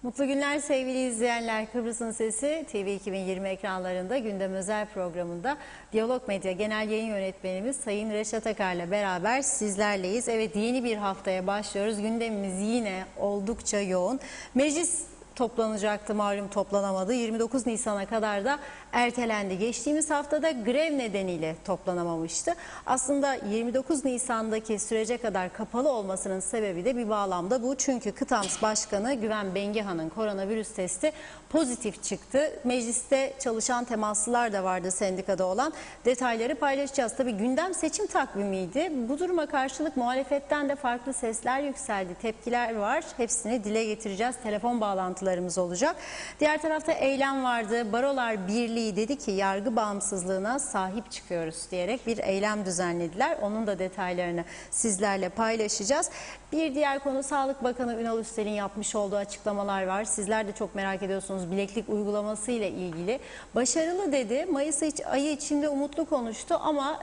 Mutlu günler sevgili izleyenler. Kıbrıs'ın Sesi TV 2020 ekranlarında gündem özel programında Diyalog Medya Genel Yayın Yönetmenimiz Sayın Reşat Akar'la beraber sizlerleyiz. Evet, yeni bir haftaya başlıyoruz. Gündemimiz yine oldukça yoğun. Meclis toplanacaktı, malum toplanamadı. 29 Nisan'a kadar da ertelendi. Geçtiğimiz haftada grev nedeniyle toplanamamıştı. Aslında 29 Nisan'daki sürece kadar kapalı olmasının sebebi de bir bağlamda bu. Çünkü Kıtams Başkanı Güven Bengihan'ın koronavirüs testi pozitif çıktı. Mecliste çalışan temaslılar da vardı, sendikada olan. Detayları paylaşacağız. Tabii gündem seçim takvimiydi. Bu duruma karşılık muhalefetten de farklı sesler yükseldi. Tepkiler var. Hepsini dile getireceğiz. Telefon bağlantılarımız olacak. Diğer tarafta eylem vardı. Barolar Birliği dedi ki yargı bağımsızlığına sahip çıkıyoruz diyerek bir eylem düzenlediler. Onun da detaylarını sizlerle paylaşacağız. Bir diğer konu, Sağlık Bakanı Ünal Üstel'in yapmış olduğu açıklamalar var. Sizler de çok merak ediyorsunuz bileklik uygulaması ile ilgili. Başarılı dedi. Mayıs ayı içinde umutlu konuştu ama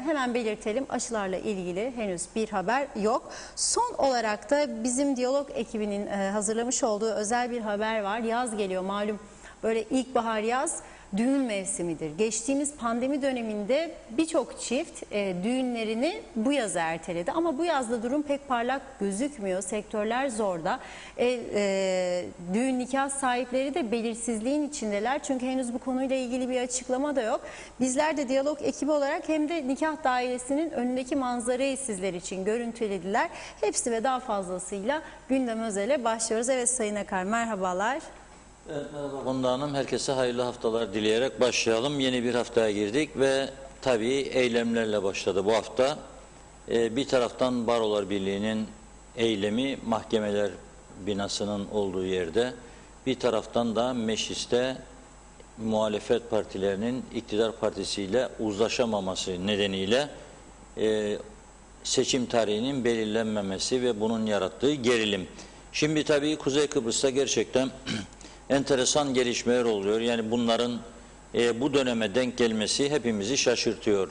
hemen belirtelim, aşılarla ilgili henüz bir haber yok. Son olarak da bizim Diyalog ekibinin hazırlamış olduğu özel bir haber var. Yaz geliyor malum, böyle ilkbahar yaz düğün mevsimidir. Geçtiğimiz pandemi döneminde birçok çift düğünlerini bu yaza erteledi. Ama bu yazda durum pek parlak gözükmüyor. Sektörler zorda. Düğün nikah sahipleri de belirsizliğin içindeler. Çünkü henüz bu konuyla ilgili bir açıklama da yok. Bizler de Diyalog ekibi olarak hem de nikah dairesinin önündeki manzarayı sizler için görüntülediler. Hepsi ve daha fazlasıyla gündem özele başlıyoruz. Evet Sayın Akar, merhabalar. Evet, merhaba Funda Hanım. Herkese hayırlı haftalar dileyerek başlayalım. Yeni bir haftaya girdik ve tabii eylemlerle başladı bu hafta. Bir taraftan Barolar Birliği'nin eylemi mahkemeler binasının olduğu yerde, bir taraftan da mecliste muhalefet partilerinin iktidar partisiyle uzlaşamaması nedeniyle seçim tarihinin belirlenmemesi ve bunun yarattığı gerilim. Şimdi tabii Kuzey Kıbrıs'ta gerçekten enteresan gelişmeler oluyor. Yani bunların bu döneme denk gelmesi hepimizi şaşırtıyor.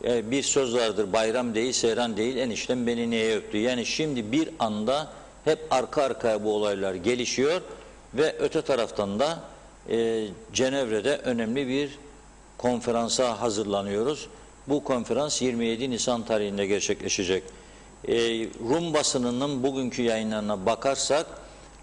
Bir söz vardır, bayram değil, seyran değil, eniştem beni niye öptü? Yani şimdi bir anda hep arka arkaya bu olaylar gelişiyor ve öte taraftan da Cenevre'de önemli bir konferansa hazırlanıyoruz. Bu konferans 27 Nisan tarihinde gerçekleşecek. Rum basınının bugünkü yayınlarına bakarsak,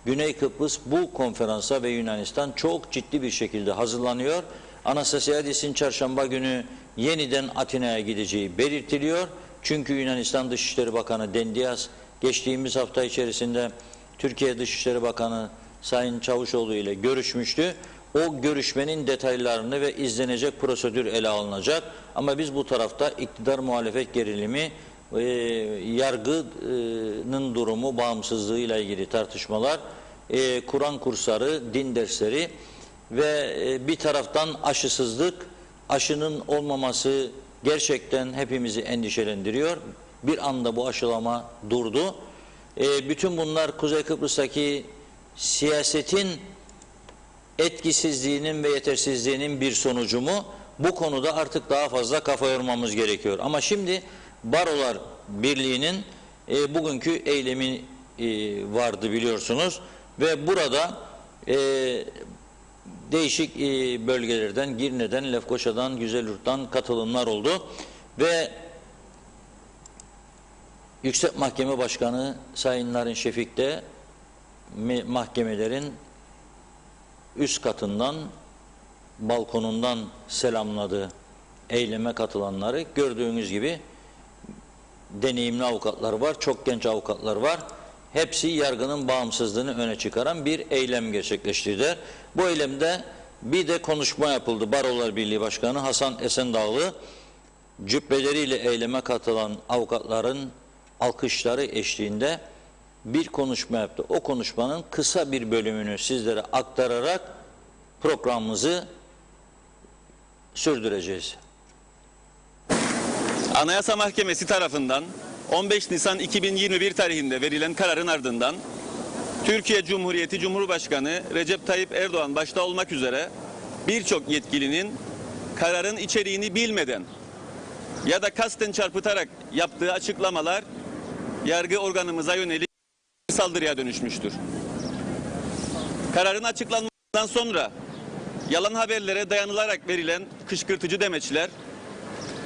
Güney Kıbrıs bu konferansa ve Yunanistan çok ciddi bir şekilde hazırlanıyor. Anastasiadis'in çarşamba günü yeniden Atina'ya gideceği belirtiliyor. Çünkü Yunanistan Dışişleri Bakanı Dendias geçtiğimiz hafta içerisinde Türkiye Dışişleri Bakanı Sayın Çavuşoğlu ile görüşmüştü. O görüşmenin detaylarını ve izlenecek prosedür ele alınacak. Ama biz bu tarafta iktidar muhalefet gerilimi, yargının durumu, bağımsızlığıyla ilgili tartışmalar, Kur'an kursları, din dersleri ve bir taraftan aşısızlık, aşının olmaması gerçekten hepimizi endişelendiriyor. Bir anda bu aşılama durdu. Bütün bunlar Kuzey Kıbrıs'taki siyasetin etkisizliğinin ve yetersizliğinin bir sonucu mu? Bu konuda artık daha fazla kafa yormamız gerekiyor. Ama şimdi Barolar Birliği'nin bugünkü eylemi vardı biliyorsunuz ve burada değişik bölgelerden, Girne'den, Lefkoşa'dan, Güzelyurt'tan katılımlar oldu ve Yüksek Mahkeme Başkanı Sayın Narin Şefik de mahkemelerin üst katından, balkonundan selamladı eyleme katılanları. Gördüğünüz gibi deneyimli avukatlar var, çok genç avukatlar var. Hepsi yargının bağımsızlığını öne çıkaran bir eylem gerçekleştirdiler. Bu eylemde bir de konuşma yapıldı. Barolar Birliği Başkanı Hasan Esendağlı cübbeleriyle eyleme katılan avukatların alkışları eşliğinde bir konuşma yaptı. O konuşmanın kısa bir bölümünü sizlere aktararak programımızı sürdüreceğiz. Anayasa Mahkemesi tarafından 15 Nisan 2021 tarihinde verilen kararın ardından Türkiye Cumhuriyeti Cumhurbaşkanı Recep Tayyip Erdoğan başta olmak üzere birçok yetkilinin kararın içeriğini bilmeden ya da kasten çarpıtarak yaptığı açıklamalar yargı organımıza yönelik saldırıya dönüşmüştür. Kararın açıklanmasından sonra yalan haberlere dayanılarak verilen kışkırtıcı demeçler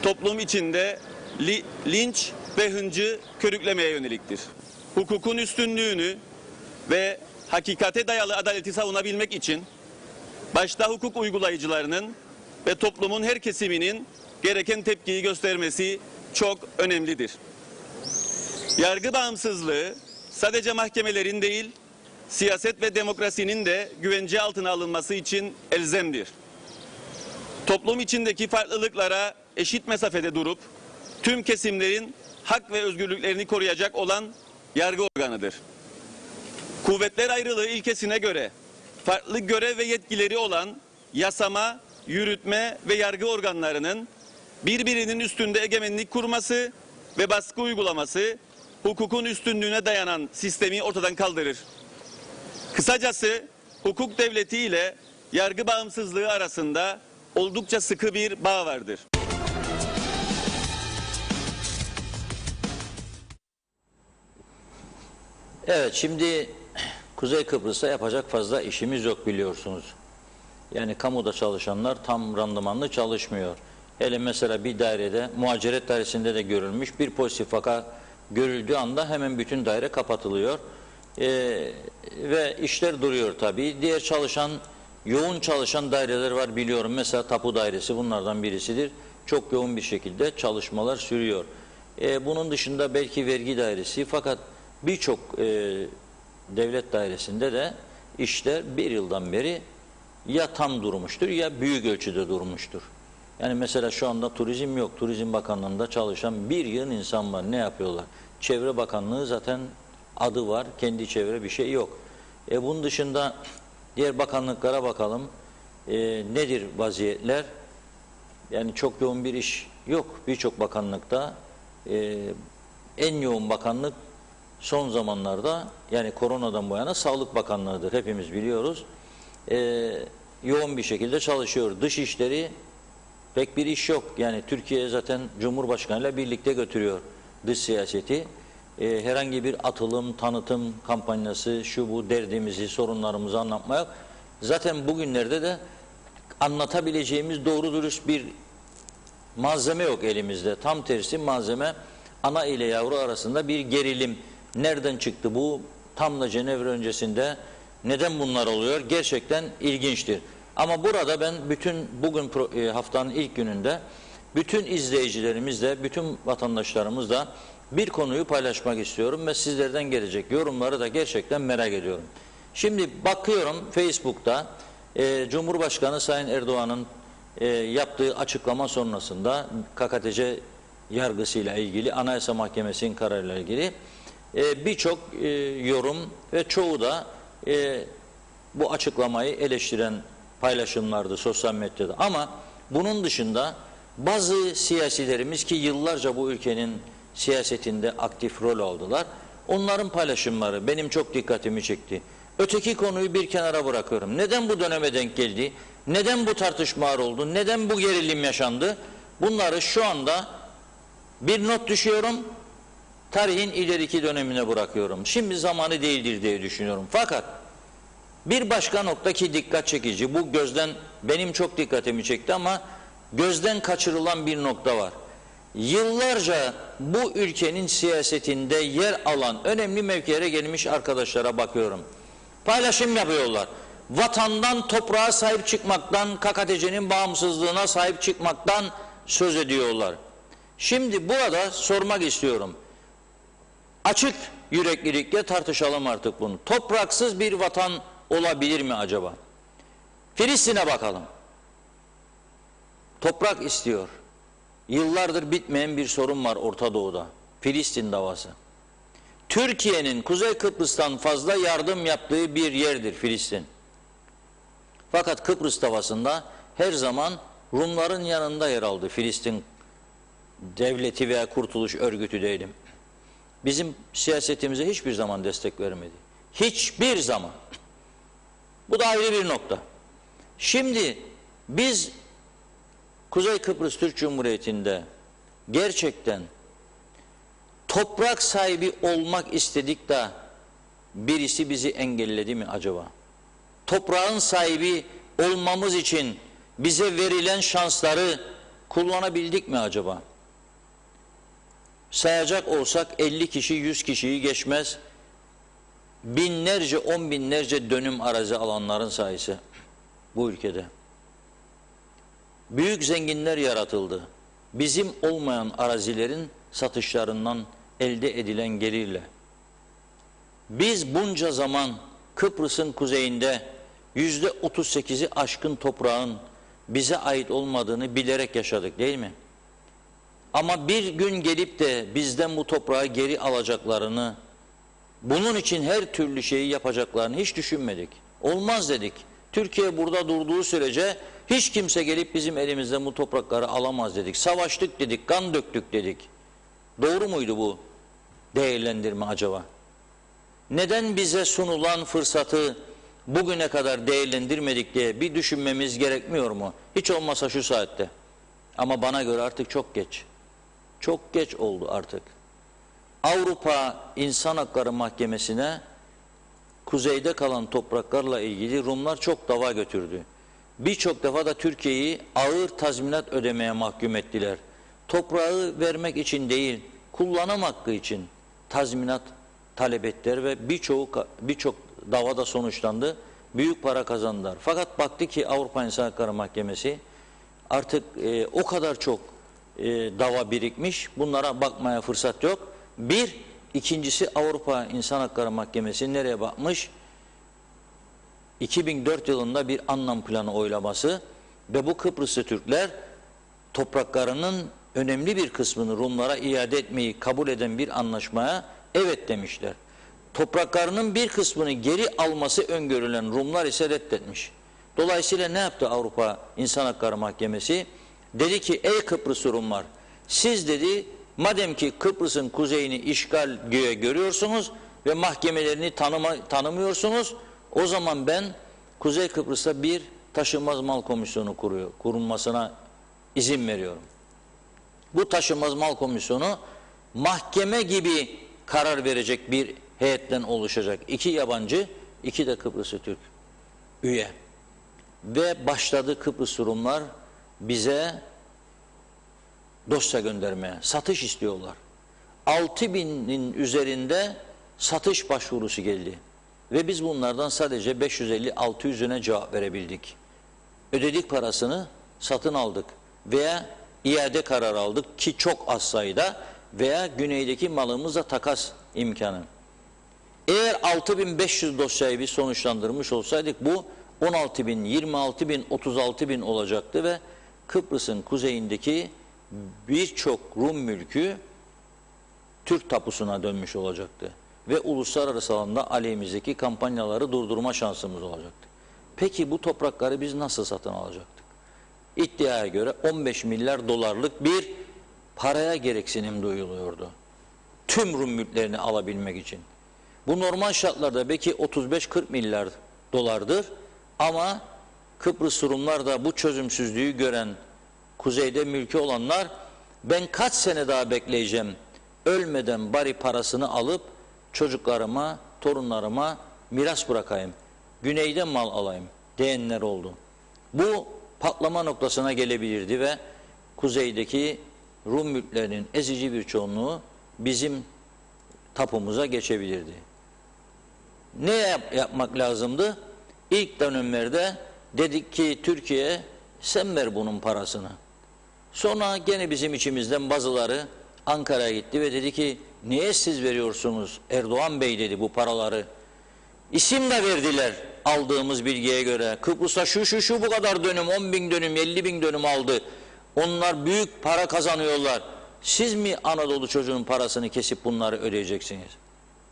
toplum içinde linç ve hıncı körüklemeye yöneliktir. Hukukun üstünlüğünü ve hakikate dayalı adaleti savunabilmek için başta hukuk uygulayıcılarının ve toplumun her kesiminin gereken tepkiyi göstermesi çok önemlidir. Yargı bağımsızlığı sadece mahkemelerin değil, siyaset ve demokrasinin de güvence altına alınması için elzemdir. Toplum içindeki farklılıklara eşit mesafede durup tüm kesimlerin hak ve özgürlüklerini koruyacak olan yargı organıdır. Kuvvetler ayrılığı ilkesine göre farklı görev ve yetkileri olan yasama, yürütme ve yargı organlarının birbirinin üstünde egemenlik kurması ve baskı uygulaması hukukun üstünlüğüne dayanan sistemi ortadan kaldırır. Kısacası hukuk devleti ile yargı bağımsızlığı arasında oldukça sıkı bir bağ vardır. Evet, şimdi Kuzey Kıbrıs'ta yapacak fazla işimiz yok biliyorsunuz. Yani kamuda çalışanlar tam randımanlı çalışmıyor. Hele mesela bir dairede, muhaciret dairesinde de görülmüş, bir pozitif vaka görüldüğü anda hemen bütün daire kapatılıyor. Ve işler duruyor tabii. Diğer yoğun çalışan daireler var biliyorum. Mesela Tapu Dairesi bunlardan birisidir. Çok yoğun bir şekilde çalışmalar sürüyor. Bunun dışında belki vergi dairesi, fakat birçok devlet dairesinde de işler bir yıldan beri ya tam durmuştur ya büyük ölçüde durmuştur. Yani mesela şu anda turizm yok. Turizm Bakanlığı'nda çalışan bir yığın insan var. Ne yapıyorlar? Çevre Bakanlığı zaten adı var. Kendi çevre bir şey yok. Bunun dışında diğer bakanlıklara bakalım. Nedir vaziyetler? Yani çok yoğun bir iş yok. Birçok bakanlıkta en yoğun bakanlık son zamanlarda, yani koronadan bu yana Sağlık Bakanlığı'dır. Hepimiz biliyoruz. Yoğun bir şekilde çalışıyor. Dışişleri pek bir iş yok. Yani Türkiye zaten Cumhurbaşkanı'yla birlikte götürüyor dış siyaseti. Herhangi bir atılım, tanıtım kampanyası, şu bu derdimizi, sorunlarımızı anlatmaya, zaten bugünlerde de anlatabileceğimiz doğru dürüst bir malzeme yok elimizde. Tam tersi malzeme, ana ile yavru arasında bir gerilim. Nereden çıktı bu? Tam da Cenevre öncesinde neden bunlar oluyor? Gerçekten ilginçtir. Ama burada ben bugün haftanın ilk gününde bütün izleyicilerimizle, bütün vatandaşlarımızla bir konuyu paylaşmak istiyorum ve sizlerden gelecek yorumları da gerçekten merak ediyorum. Şimdi bakıyorum Facebook'ta Cumhurbaşkanı Sayın Erdoğan'ın yaptığı açıklama sonrasında KKTC yargısıyla ilgili, Anayasa Mahkemesi'nin kararıyla ilgili birçok yorum ve çoğu da bu açıklamayı eleştiren paylaşımlardı sosyal medyada. Ama bunun dışında bazı siyasilerimiz ki yıllarca bu ülkenin siyasetinde aktif rol aldılar, onların paylaşımları benim çok dikkatimi çekti. Öteki konuyu bir kenara bırakıyorum. Neden bu döneme denk geldi? Neden bu tartışmalar oldu? Neden bu gerilim yaşandı? Bunları şu anda bir not düşüyorum, tarihin ileriki dönemine bırakıyorum. Şimdi zamanı değildir diye düşünüyorum. Fakat bir başka nokta ki dikkat çekici, bu benim çok dikkatimi çekti ama gözden kaçırılan bir nokta var. Yıllarca bu ülkenin siyasetinde yer alan önemli mevkilere gelmiş arkadaşlara bakıyorum. Paylaşım yapıyorlar. Vatandan, toprağa sahip çıkmaktan, KKTC'nin bağımsızlığına sahip çıkmaktan söz ediyorlar. Şimdi burada sormak istiyorum. Açık yüreklilikle tartışalım artık bunu. Topraksız bir vatan olabilir mi acaba? Filistin'e bakalım. Toprak istiyor. Yıllardır bitmeyen bir sorun var Orta Doğu'da. Filistin davası. Türkiye'nin Kuzey Kıbrıs'tan fazla yardım yaptığı bir yerdir Filistin. Fakat Kıbrıs davasında her zaman Rumların yanında yer aldı. Filistin devleti veya kurtuluş örgütü değilim. Bizim siyasetimize hiçbir zaman destek vermedi. Hiçbir zaman. Bu da ayrı bir nokta. Şimdi biz Kuzey Kıbrıs Türk Cumhuriyeti'nde gerçekten toprak sahibi olmak istedik de birisi bizi engelledi mi acaba? toprağın sahibi olmamız için bize verilen şansları kullanabildik mi acaba? Sayacak olsak 50 kişi 100 kişiyi geçmez. Binlerce, 10 binlerce dönüm arazi alanların sayısı bu ülkede. Büyük zenginler yaratıldı. Bizim olmayan arazilerin satışlarından elde edilen gelirle. Biz bunca zaman Kıbrıs'ın kuzeyinde %38'i aşkın toprağın bize ait olmadığını bilerek yaşadık, değil mi? Ama bir gün gelip de bizden bu toprağı geri alacaklarını, bunun için her türlü şeyi yapacaklarını hiç düşünmedik. Olmaz dedik. Türkiye burada durduğu sürece hiç kimse gelip bizim elimizden bu toprakları alamaz dedik. Savaştık dedik, kan döktük dedik. Doğru muydu bu değerlendirme acaba? Neden bize sunulan fırsatı bugüne kadar değerlendirmedik diye bir düşünmemiz gerekmiyor mu? Hiç olmazsa şu saatte. Ama bana göre artık çok geç. Çok geç oldu artık. Avrupa İnsan Hakları Mahkemesi'ne kuzeyde kalan topraklarla ilgili Rumlar çok dava götürdü. Birçok defa da Türkiye'yi ağır tazminat ödemeye mahkum ettiler. Toprağı vermek için değil, kullanım hakkı için tazminat talep ettiler ve birçok davada sonuçlandı. Büyük para kazandılar. Fakat baktı ki Avrupa İnsan Hakları Mahkemesi artık o kadar çok dava birikmiş, bunlara bakmaya fırsat yok. İkincisi Avrupa İnsan Hakları Mahkemesi nereye bakmış? 2004 yılında bir anlam planı oylaması ve bu Kıbrıslı Türkler topraklarının önemli bir kısmını Rumlara iade etmeyi kabul eden bir anlaşmaya evet demişler. Topraklarının bir kısmını geri alması öngörülen Rumlar ise reddetmiş. Dolayısıyla ne yaptı Avrupa İnsan Hakları Mahkemesi? Dedi ki ey Kıbrıs Rumlar, siz dedi madem ki Kıbrıs'ın kuzeyini işgal görüyorsunuz ve mahkemelerini tanımıyorsunuz, o zaman ben Kuzey Kıbrıs'ta bir taşınmaz mal komisyonu kurulmasına izin veriyorum. Bu taşınmaz mal komisyonu mahkeme gibi karar verecek bir heyetten oluşacak. 2 yabancı, 2 de Kıbrıslı Türk üye. Ve başladı Kıbrıs Rumlar bize dosya göndermeye, satış istiyorlar. 6.000'in üzerinde satış başvurusu geldi. Ve biz bunlardan sadece 550-600'üne cevap verebildik. Ödedik parasını, satın aldık veya iade kararı aldık ki çok az sayıda veya güneydeki malımızla takas imkanı. Eğer 6.500 dosyayı biz sonuçlandırmış olsaydık bu 16.000, 26.000, 36.000 olacaktı ve Kıbrıs'ın kuzeyindeki birçok Rum mülkü Türk tapusuna dönmüş olacaktı. Ve uluslararası alanda aleyhimizdeki kampanyaları durdurma şansımız olacaktı. Peki bu toprakları biz nasıl satın alacaktık? İddiaya göre 15 milyar dolarlık bir paraya gereksinim duyuluyordu. Tüm Rum mülklerini alabilmek için. Bu normal şartlarda belki 35-40 milyar dolardır ama Kıbrıs Rumlar da bu çözümsüzlüğü gören kuzeyde mülkü olanlar ben kaç sene daha bekleyeceğim, ölmeden bari parasını alıp çocuklarıma, torunlarıma miras bırakayım, güneyde mal alayım diyenler oldu. Bu patlama noktasına gelebilirdi ve kuzeydeki Rum mülklerinin ezici bir çoğunluğu bizim tapumuza geçebilirdi. Ne yapmak lazımdı? İlk dönemlerde dedik ki Türkiye sen ver bunun parasını. Sonra gene bizim içimizden bazıları Ankara'ya gitti ve dedi ki niye siz veriyorsunuz Erdoğan Bey dedi bu paraları. İsim de verdiler aldığımız bilgiye göre. Kıbrıs'ta şu bu kadar dönüm 10.000 dönüm 50.000 dönüm aldı. Onlar büyük para kazanıyorlar. Siz mi Anadolu çocuğunun parasını kesip bunları ödeyeceksiniz?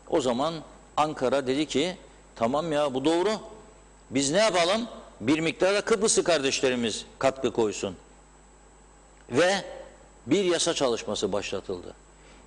O zaman Ankara dedi ki tamam ya bu doğru. Biz ne yapalım? Bir miktarda Kıbrıslı kardeşlerimiz katkı koysun. Ve bir yasa çalışması başlatıldı.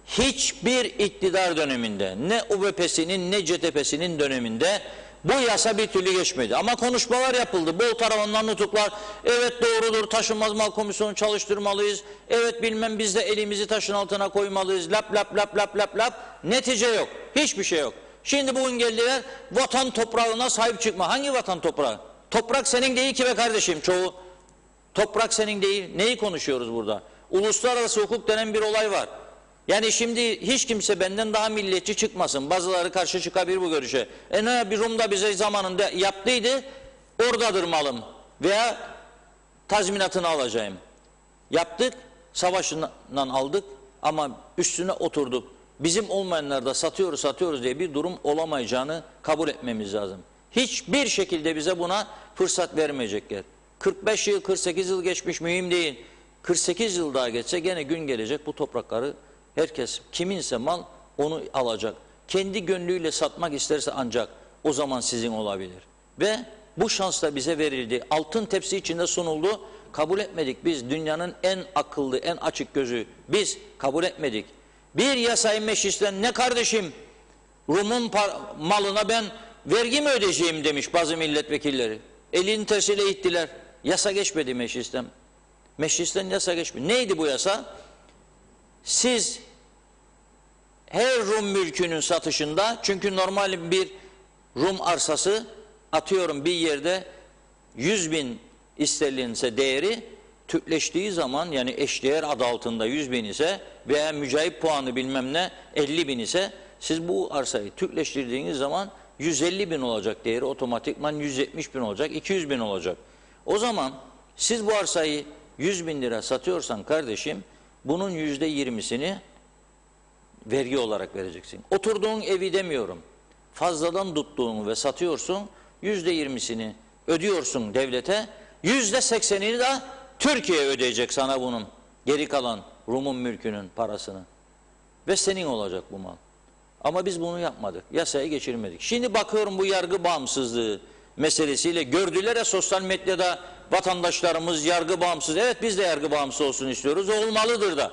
Hiçbir iktidar döneminde ne UBP'sinin ne CTP'sinin döneminde bu yasa bir türlü geçmedi. Ama konuşmalar yapıldı. Bol tarafından nutuklar. Evet doğrudur taşınmaz mal komisyonu çalıştırmalıyız. Evet bilmem biz de elimizi taşın altına koymalıyız. Lap lap lap lap lap lap. Netice yok. Hiçbir şey yok. Şimdi bugün geldiler vatan toprağına sahip çıkma. Hangi vatan toprağı? Toprak senin değil ki be kardeşim çoğu. Toprak senin değil. Neyi konuşuyoruz burada? Uluslararası hukuk denen bir olay var. Yani şimdi hiç kimse benden daha milliyetçi çıkmasın. Bazıları karşı çıkabilir bu görüşe. Ne bir Rum'da bize zamanında yaptıydı, oradadır malım veya tazminatını alacağım. Yaptık, savaşından aldık ama üstüne oturduk. Bizim olmayanlar da satıyoruz diye bir durum olamayacağını kabul etmemiz lazım. Hiçbir şekilde bize buna fırsat vermeyecekler. 45 yıl, 48 yıl geçmiş mühim değil. 48 yıl daha geçse gene gün gelecek bu toprakları herkes kiminse mal onu alacak. Kendi gönlüyle satmak isterse ancak o zaman sizin olabilir. Ve bu şans da bize verildi. Altın tepsi içinde sunuldu. Kabul etmedik. Biz dünyanın en akıllı, en açık gözü. Biz kabul etmedik. Bir yasayı meclisten ne kardeşim Rum'un malına ben vergi mi ödeyeceğim demiş bazı milletvekilleri. Elini tersiyle ittiler. Yasa geçmedi meclisten. Meclisten yasa geçmedi. Neydi bu yasa? Siz her Rum mülkünün satışında, çünkü normal bir Rum arsası atıyorum bir yerde 100.000 isterlinse değeri, Türkleştiği zaman yani eşdeğer adı altında 100.000 ise veya mücahit puanı bilmem ne 50.000 ise siz bu arsayı Türkleştirdiğiniz zaman 150.000 olacak değeri, otomatikman 170.000 olacak, 200.000 olacak. O zaman siz bu arsayı 100.000 lira satıyorsan kardeşim bunun %20'sini vergi olarak vereceksin. Oturduğun evi demiyorum. Fazladan tuttuğunu ve satıyorsun, %20'sini ödüyorsun devlete, %80'ini de Türkiye ödeyecek sana bunun. Geri kalan Rum'un mülkünün parasını. Ve senin olacak bu mal. Ama biz bunu yapmadık. Yasaya geçirmedik. Şimdi bakıyorum bu yargı bağımsızlığı meselesiyle gördüler ya sosyal medyada vatandaşlarımız yargı bağımsız. Evet biz de yargı bağımsız olsun istiyoruz. Olmalıdır da.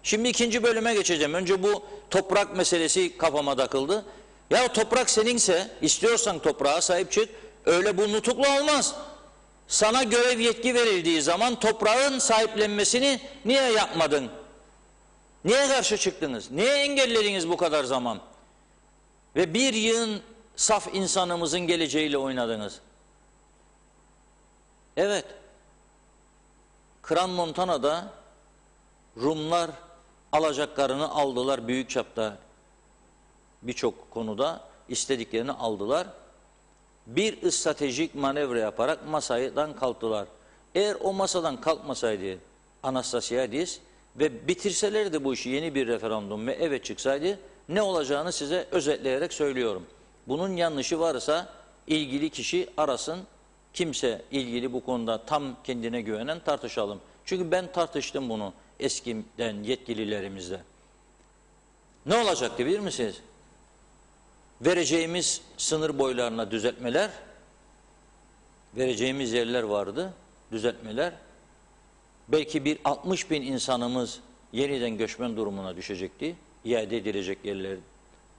Şimdi ikinci bölüme geçeceğim. Önce bu toprak meselesi kafama takıldı. Ya toprak seninse istiyorsan toprağa sahip çık. Öyle bu nutuklu olmaz. Sana görev yetki verildiği zaman toprağın sahiplenmesini niye yapmadın? Niye karşı çıktınız? Niye engellediniz bu kadar zaman? Ve bir yığın saf insanımızın geleceğiyle oynadınız. Evet. Crans Montana'da Rumlar alacaklarını aldılar büyük çapta. Birçok konuda istediklerini aldılar. Bir stratejik manevra yaparak masadan kalktılar. Eğer o masadan kalkmasaydı Anastasiadis ve bitirselerdi bu işi yeni bir referandum ve evet çıksaydı ne olacağını size özetleyerek söylüyorum. Bunun yanlışı varsa ilgili kişi arasın. Kimse ilgili bu konuda tam kendine güvenen tartışalım. Çünkü ben tartıştım bunu eskiden yetkililerimizle. Ne olacaktı bilir misiniz? Vereceğimiz sınır boylarına düzeltmeler, vereceğimiz yerler vardı, düzeltmeler. Belki bir 60.000 insanımız yeniden göçmen durumuna düşecekti. İade edilecek yerler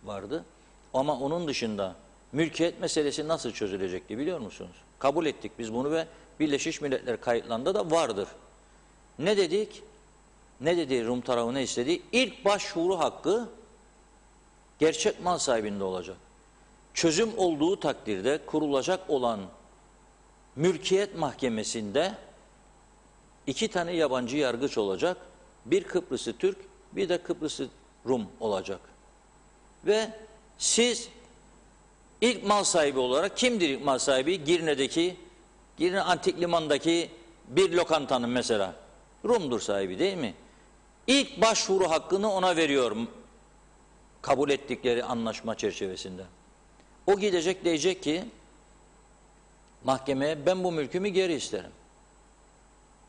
vardı. Ama onun dışında mülkiyet meselesi nasıl çözülecekti biliyor musunuz? Kabul ettik biz bunu ve Birleşmiş Milletler kayıtlarında da vardır. Ne dedik? Ne dedi Rum tarafı ne istedi? İlk başvuru hakkı gerçek mal sahibinde olacak. Çözüm olduğu takdirde kurulacak olan mülkiyet mahkemesinde 2 tane yabancı yargıç olacak. Bir Kıbrıslı Türk, bir de Kıbrıslı Rum olacak. Ve siz ilk mal sahibi olarak kimdir ilk mal sahibi? Girne Antik Liman'daki bir lokantanın mesela. Rum'dur sahibi değil mi? İlk başvuru hakkını ona veriyorum. Kabul ettikleri anlaşma çerçevesinde. O gidecek diyecek ki mahkemeye ben bu mülkümü geri isterim.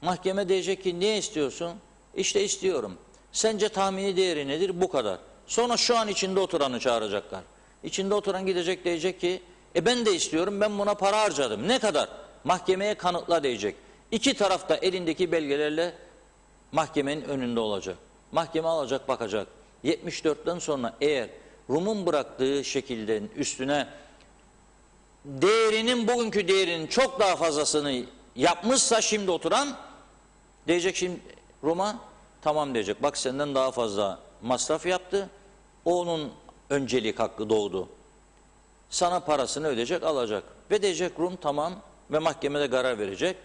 Mahkeme diyecek ki niye istiyorsun? İşte istiyorum. Sence tahmini değeri nedir? Bu kadar. Sonra şu an içinde oturanı çağıracaklar. İçinde oturan gidecek diyecek ki ben de istiyorum ben buna para harcadım. Ne kadar? Mahkemeye kanıtla diyecek. İki taraf da elindeki belgelerle mahkemenin önünde olacak. Mahkeme alacak bakacak. 74'ten sonra eğer Rum'un bıraktığı şekilde üstüne değerinin bugünkü değerinin çok daha fazlasını yapmışsa şimdi oturan diyecek şimdi Rum'a tamam diyecek. Bak senden daha fazla masraf yaptı. Onun öncelik hakkı doğdu. Sana parasını ödeyecek, alacak. Ve diyecek Rum tamam ve mahkemede karar verecek.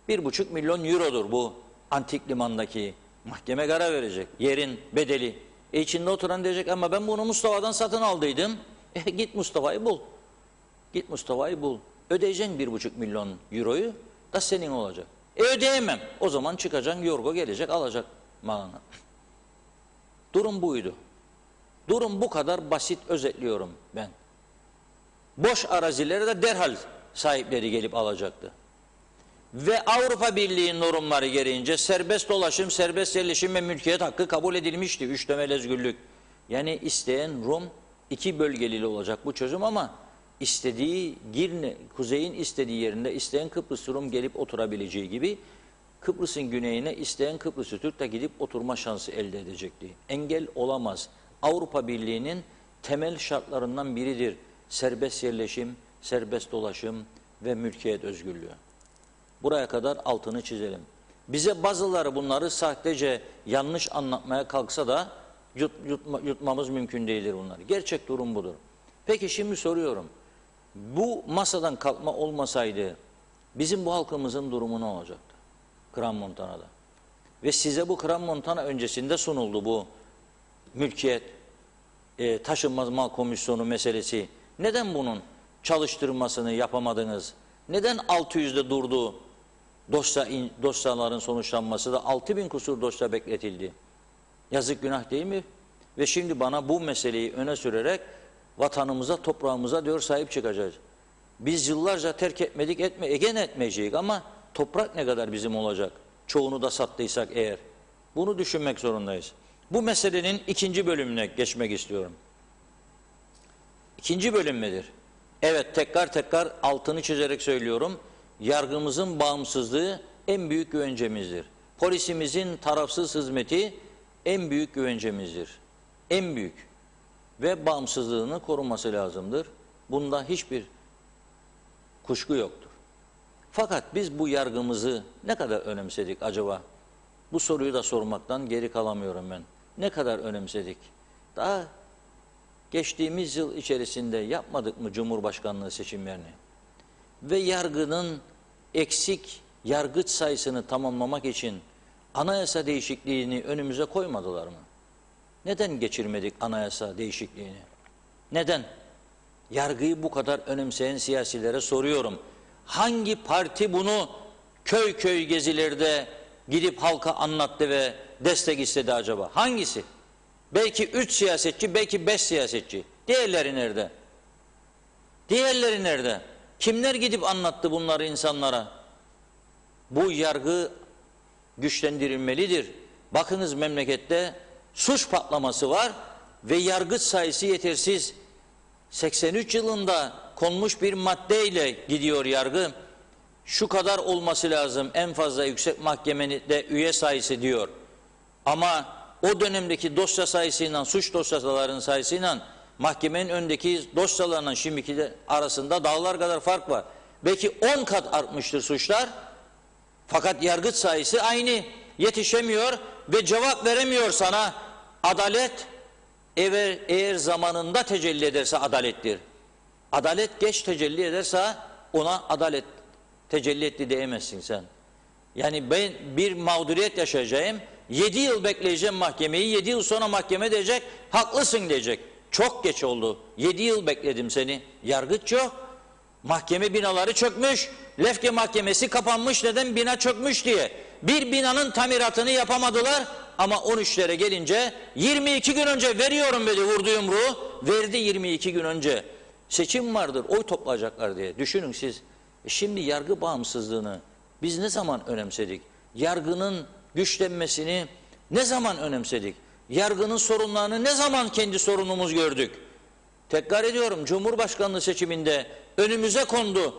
1,5 milyon eurodur bu antik limandaki. Mahkeme karar verecek. Yerin bedeli. İçinde oturan diyecek ama ben bunu Mustafa'dan satın aldıydım. Git Mustafa'yı bul. Git Mustafa'yı bul. Ödeyeceksin 1,5 milyon euroyu da senin olacak. Ödeyemem. O zaman çıkacaksın, Yorgo gelecek, alacak malını. Durum buydu. Durum bu kadar basit, özetliyorum ben. Boş arazileri de derhal sahipleri gelip alacaktı. Ve Avrupa Birliği normları gereğince serbest dolaşım, serbest yerleşim ve mülkiyet hakkı kabul edilmişti. 3 temel özgürlük. Yani isteyen Rum 2 bölgeli olacak bu çözüm ama istediği Girne, kuzeyin istediği yerinde isteyen Kıbrıs Rum gelip oturabileceği gibi Kıbrıs'ın güneyine isteyen Kıbrıs'ı Türk de gidip oturma şansı elde edecekti. Engel olamaz. Avrupa Birliği'nin temel şartlarından biridir. Serbest yerleşim, serbest dolaşım ve mülkiyet özgürlüğü. Buraya kadar altını çizelim. Bize bazıları bunları sahtece yanlış anlatmaya kalksa da yutmamız mümkün değildir bunları. Gerçek durum budur. Peki şimdi soruyorum. Bu masadan kalkma olmasaydı bizim bu halkımızın durumu ne olacaktı? Crans-Montana'da. Ve size bu Crans-Montana öncesinde sunuldu bu mülkiyet, taşınmaz mal komisyonu meselesi. Neden bunun çalıştırmasını yapamadınız? Neden 600'de durdu dosyaların sonuçlanması da 6.000 kusur dosya bekletildi? Yazık, günah değil mi? Ve şimdi bana bu meseleyi öne sürerek vatanımıza, toprağımıza diyor sahip çıkacağız. Biz yıllarca terk etmedik, gene etmeyeceğiz ama toprak ne kadar bizim olacak? Çoğunu da sattıysak eğer. Bunu düşünmek zorundayız. Bu meselenin ikinci bölümüne geçmek istiyorum. İkinci bölüm nedir? Evet, tekrar altını çizerek söylüyorum. Yargımızın bağımsızlığı en büyük güvencemizdir. Polisimizin tarafsız hizmeti en büyük güvencemizdir. En büyük. Ve bağımsızlığını koruması lazımdır. Bunda hiçbir kuşku yoktur. Fakat biz bu yargımızı ne kadar önemsedik acaba? Bu soruyu da sormaktan geri kalamıyorum ben. Ne kadar önemsedik? Daha geçtiğimiz yıl içerisinde yapmadık mı Cumhurbaşkanlığı seçimlerini? Ve yargının eksik yargıç sayısını tamamlamak için anayasa değişikliğini önümüze koymadılar mı? Neden geçirmedik anayasa değişikliğini? Neden? Yargıyı bu kadar önemseyen siyasilere soruyorum. Hangi parti bunu köy köy gezilerde gidip halka anlattı ve destek istedi acaba? Hangisi? Belki 3 siyasetçi, belki 5 siyasetçi. Diğerleri nerede? Diğerleri nerede? Kimler gidip anlattı bunları insanlara? Bu yargı güçlendirilmelidir. Bakınız memlekette suç patlaması var ve yargıç sayısı yetersiz. 83 yılında konmuş bir maddeyle gidiyor yargı. Şu kadar olması lazım en fazla yüksek mahkemenin de üye sayısı diyor. Ama o dönemdeki dosya sayısıyla, suç dosyalarının sayısıyla mahkemenin öndeki dosyalarının şimdiki de arasında dağlar kadar fark var. Belki 10 kat artmıştır suçlar. Fakat yargıç sayısı aynı, yetişemiyor ve cevap veremiyor sana. Adalet eğer zamanında tecelli ederse adalettir. Adalet geç tecelli ederse ona adalet tecelli etti diyemezsin sen. Yani ben bir mağduriyet yaşayacağım, 7 yıl bekleyeceğim mahkemeyi, 7 yıl sonra mahkeme diyecek, haklısın diyecek. Çok geç oldu, 7 yıl bekledim seni. Yargıç yok. Mahkeme binaları çökmüş. Lefke Mahkemesi kapanmış. Neden? Bina çökmüş diye. Bir binanın tamiratını yapamadılar ama 13'lere gelince 22 gün önce veriyorum dedi, vurdu yumruğu. Verdi 22 gün önce. Seçim vardır, oy toplayacaklar diye. Düşünün siz. Şimdi yargı bağımsızlığını biz ne zaman önemsedik? Yargının güçlenmesini ne zaman önemsedik? Yargının sorunlarını ne zaman kendi sorunumuz gördük? Tekrar ediyorum, Cumhurbaşkanlığı seçiminde önümüze kondu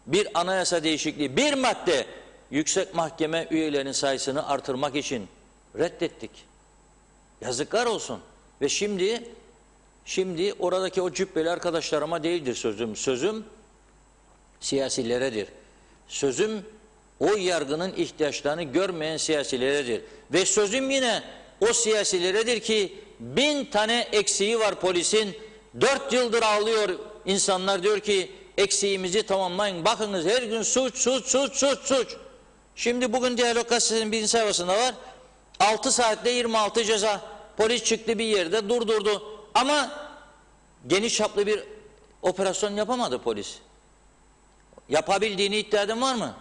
bir anayasa değişikliği, bir madde, yüksek mahkeme üyelerinin sayısını artırmak için reddettik. Yazıklar olsun. Ve şimdi oradaki o cübbeli arkadaşlarıma değildir sözüm. Sözüm siyasileredir. Sözüm o yargının ihtiyaçlarını görmeyen siyasileredir. Ve sözüm yine o siyasileredir ki 1000 tane eksiği var polisin. 4 yıldır ağlıyor İnsanlar diyor ki eksiğimizi tamamlayın. Bakınız her gün suç. Şimdi bugün Diyalog Gazetesi'nin birinci sayfasında var. 6 saatte 26 ceza. Polis çıktı bir yerde durdurdu. Ama geniş çaplı bir operasyon yapamadı polis. Yapabildiğini iddia eden var mı?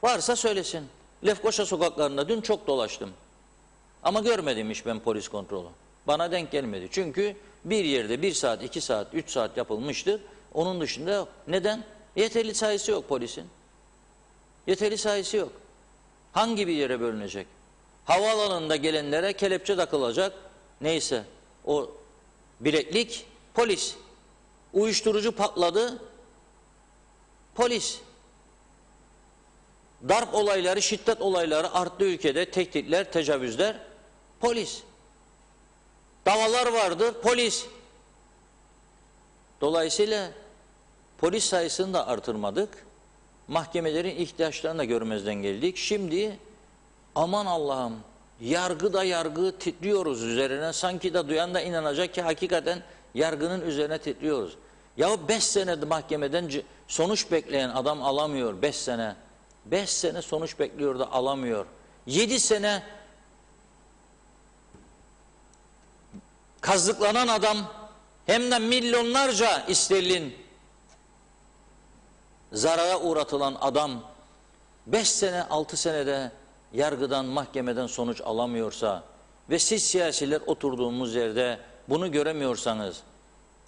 Varsa söylesin. Lefkoşa sokaklarında dün çok dolaştım. Ama görmedim hiç ben polis kontrolü. Bana denk gelmedi. Çünkü bir yerde 1 saat, 2 saat, 3 saat yapılmıştır. Onun dışında yok. Neden? Yeterli sayısı yok polisin. Yeterli sayısı yok. Hangi bir yere bölünecek? Havaalanında gelenlere kelepçe takılacak. Neyse o bileklik polis. Uyuşturucu patladı. Polis. Darp olayları, şiddet olayları arttı ülkede. Tehditler, tecavüzler. Polis. Davalar vardır. Polis. Dolayısıyla polis sayısını da artırmadık. Mahkemelerin ihtiyaçlarını da görmezden geldik. Şimdi aman Allah'ım yargı titriyoruz üzerine. Sanki de duyan da inanacak ki hakikaten yargının üzerine titriyoruz. Ya 5 sene mahkemeden sonuç bekleyen adam alamıyor 5 sene. 5 sene sonuç bekliyor da alamıyor. 7 sene kazıklanan adam hem de milyonlarca sterlin zarara uğratılan adam 5 sene 6 senede yargıdan mahkemeden sonuç alamıyorsa ve siz siyasiler oturduğumuz yerde bunu göremiyorsanız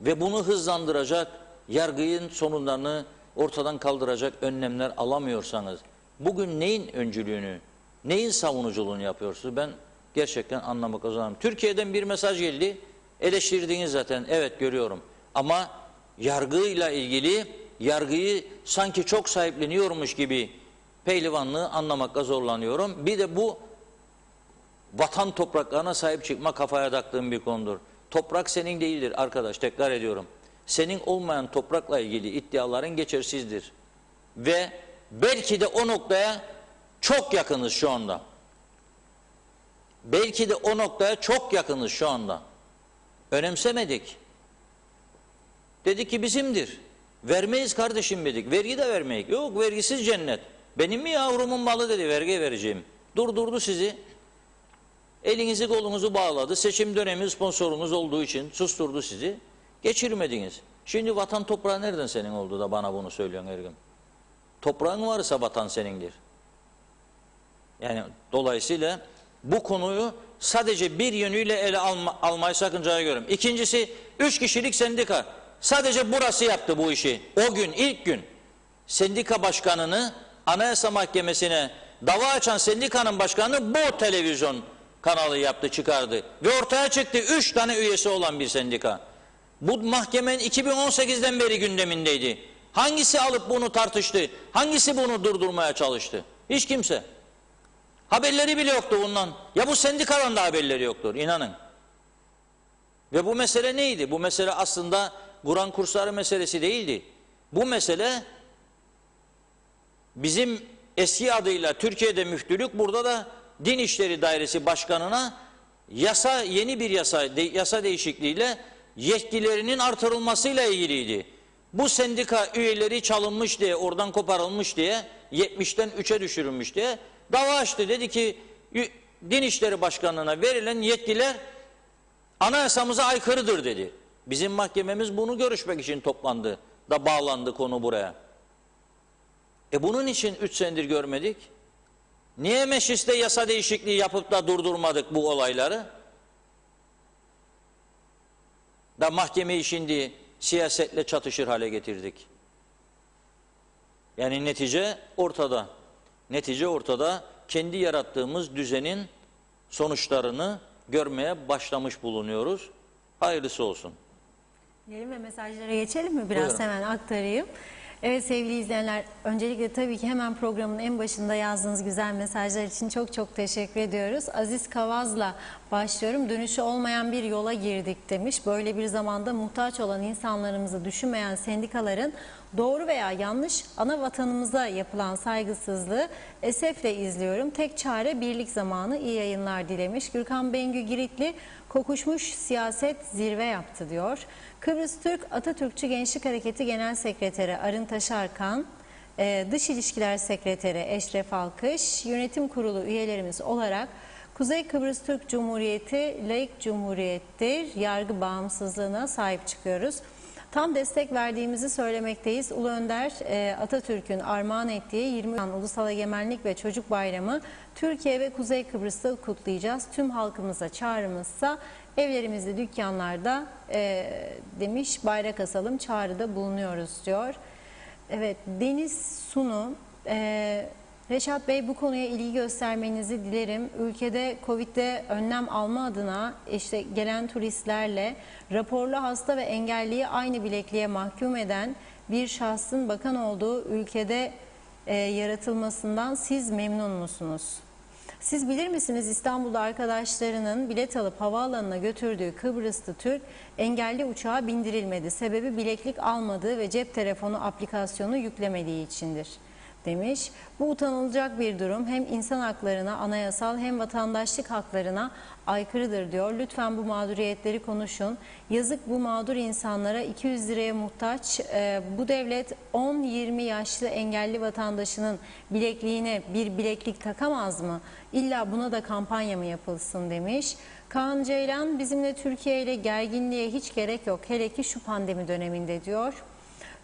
ve bunu hızlandıracak yargının sorunlarını ortadan kaldıracak önlemler alamıyorsanız bugün neyin öncülüğünü, neyin savunuculuğunu yapıyorsunuz? Ben gerçekten anlamak zorundayım. Türkiye'den bir mesaj geldi. Eleştirdiğiniz zaten evet görüyorum. Ama yargıyla ilgili yargıyı sanki çok sahipleniyormuş gibi pehlivanlığı anlamakta zorlanıyorum. Bir de bu vatan topraklarına sahip çıkma kafaya taktığım bir konudur. Toprak senin değildir arkadaş, tekrar ediyorum. Senin olmayan toprakla ilgili iddiaların geçersizdir. Ve belki de o noktaya çok yakınız şu anda. Belki de o noktaya çok yakınız şu anda. Önemsemedik. Dedik ki bizimdir. Vermeyiz kardeşim dedik. Vergi de vermeyik. Yok vergisiz cennet. Benim mi yavrumun malı dedi vergi vereceğim. Durdurdu sizi. Elinizi kolunuzu bağladı. Seçim dönemi sponsorunuz olduğu için susturdu sizi. Geçirmediniz. Şimdi vatan toprağı nereden senin oldu da bana bunu söylüyorsun her gün? Toprağın varsa vatan senindir. Yani dolayısıyla bu konuyu sadece bir yönüyle ele almayı sakıncaya görüyorum. İkincisi 3 kişilik sendika. Sadece burası yaptı bu işi. O gün ilk gün sendika başkanını Anayasa Mahkemesi'ne dava açan sendikanın başkanı bu televizyon kanalı yaptı çıkardı. Ve ortaya çıktı 3 tane üyesi olan bir sendika. Bu mahkemenin 2018'den beri gündemindeydi. Hangisi alıp bunu tartıştı? Hangisi bunu durdurmaya çalıştı? Hiç kimse. Haberleri bile yoktu bundan. Ya bu sendikadan da haberleri yoktur inanın. Ve bu mesele neydi? Bu mesele aslında Kur'an kursları meselesi değildi. Bu mesele bizim eski adıyla Türkiye'de müftülük, burada da Din İşleri Dairesi Başkanı'na yeni bir yasa değişikliğiyle yetkilerinin artırılmasıyla ilgiliydi. Bu sendika üyeleri çalınmış diye, oradan koparılmış diye, 70'ten 3'e düşürülmüş diye dava açtı. Dedi ki Din İşleri Başkanlığı'na verilen yetkiler anayasamıza aykırıdır dedi. Bizim mahkememiz bunu görüşmek için toplandı da bağlandı konu buraya. Bunun için 3 senedir görmedik. Niye mecliste yasa değişikliği yapıp da durdurmadık bu olayları? Da mahkemeyi şimdi siyasetle çatışır hale getirdik. Yani netice ortada. Netice ortada. Kendi yarattığımız düzenin sonuçlarını görmeye başlamış bulunuyoruz. Hayırlısı olsun. Diyelim ve mesajlara geçelim mi? Biraz Buyurun. hemen aktarayım. Evet sevgili izleyenler, öncelikle tabii ki hemen programın en başında yazdığınız güzel mesajlar için çok çok teşekkür ediyoruz. Aziz Kavaz'la başlıyorum. Dönüşü olmayan bir yola girdik demiş. Böyle bir zamanda muhtaç olan insanlarımızı düşünmeyen sendikaların doğru veya yanlış ana vatanımıza yapılan saygısızlığı esefle izliyorum. Tek çare birlik zamanı. İyi yayınlar dilemiş. Gürkan Bengü Giritli kokuşmuş siyaset zirve yaptı diyor. Kıbrıs Türk Atatürkçü Gençlik Hareketi Genel Sekreteri Arın Taşarkan, Dış İlişkiler Sekreteri Eşref Alkış, Yönetim Kurulu üyelerimiz olarak Kuzey Kıbrıs Türk Cumhuriyeti laik cumhuriyettir, yargı bağımsızlığına sahip çıkıyoruz. Tam destek verdiğimizi söylemekteyiz. Ulu Önder Atatürk'ün armağan ettiği 20 Ulusal Egemenlik ve Çocuk Bayramı Türkiye ve Kuzey Kıbrıs'ta kutlayacağız. Tüm halkımıza çağrımızsa evlerimizde, dükkanlarda demiş, bayrak asalım, çağrıda bulunuyoruz diyor. Evet, Deniz Sunu, Reşat Bey, bu konuya ilgi göstermenizi dilerim. Ülkede Covid'de önlem alma adına işte gelen turistlerle raporlu hasta ve engelliyi aynı bilekliğe mahkum eden bir şahsın bakan olduğu ülkede yaratılmasından siz memnun musunuz? Siz bilir misiniz, İstanbul'da arkadaşlarının bilet alıp havaalanına götürdüğü Kıbrıslı Türk engelli uçağa bindirilmedi. Sebebi bileklik almadığı ve cep telefonu aplikasyonu yüklemediği içindir demiş. Bu utanılacak bir durum. Hem insan haklarına, anayasal hem vatandaşlık haklarına aykırıdır diyor. Lütfen bu mağduriyetleri konuşun. Yazık bu mağdur insanlara, 200 liraya muhtaç. Bu devlet 10-20 yaşlı engelli vatandaşının bilekliğine bir bileklik takamaz mı? İlla buna da kampanya mı yapılsın demiş. Kaan Ceylan, bizimle Türkiye ile gerginliğe hiç gerek yok. Hele ki şu pandemi döneminde diyor.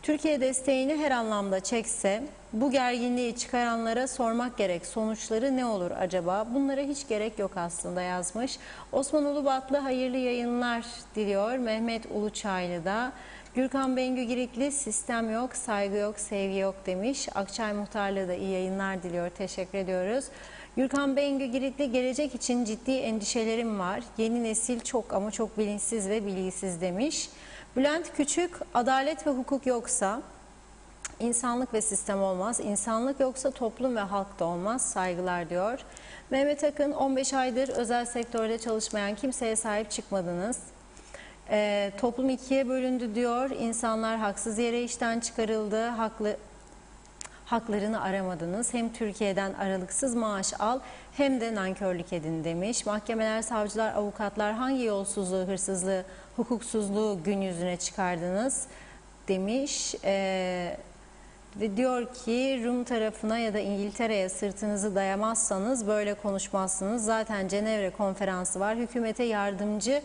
Türkiye desteğini her anlamda çekse bu gerginliği çıkaranlara sormak gerek. Sonuçları ne olur acaba? Bunlara hiç gerek yok aslında yazmış. Osman Ulubatlı hayırlı yayınlar diliyor. Mehmet Uluçaylı da. Gürkan Bengü Girikli, sistem yok, saygı yok, sevgi yok demiş. Akçay Muhtarlığı da iyi yayınlar diliyor. Teşekkür ediyoruz. Gürkan Bengü Girikli, gelecek için ciddi endişelerim var. Yeni nesil çok ama çok bilinçsiz ve bilgisiz demiş. Bülent Küçük, adalet ve hukuk yoksa insanlık ve sistem olmaz. İnsanlık yoksa toplum ve halk da olmaz. Saygılar diyor. Mehmet Akın, 15 aydır özel sektörde çalışmayan kimseye sahip çıkmadınız. Toplum ikiye bölündü diyor. İnsanlar haksız yere işten çıkarıldı. Haklarını aramadınız. Hem Türkiye'den aralıksız maaş al hem de nankörlük edin demiş. Mahkemeler, savcılar, avukatlar hangi yolsuzluğu, hırsızlığı, hukuksuzluğu gün yüzüne çıkardınız demiş. Ve diyor ki Rum tarafına ya da İngiltere'ye sırtınızı dayamazsanız böyle konuşmazsınız. Zaten Cenevre konferansı var. Hükümete yardımcı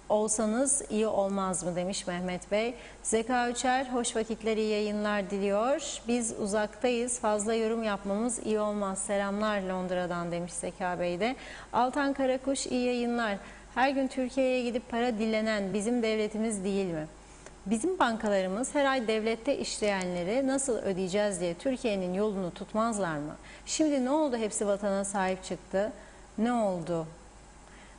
olsanız iyi olmaz mı demiş Mehmet Bey. Zeka Üçer, hoş vakitleri, iyi yayınlar diliyor. Biz uzaktayız, fazla yorum yapmamız iyi olmaz. Selamlar Londra'dan demiş Zeka Bey de. Altan Karakuş, iyi yayınlar. Her gün Türkiye'ye gidip para dilenen bizim devletimiz değil mi? Bizim bankalarımız her ay devlette işleyenleri nasıl ödeyeceğiz diye Türkiye'nin yolunu tutmazlar mı? Şimdi ne oldu, hepsi vatana sahip çıktı? Ne oldu?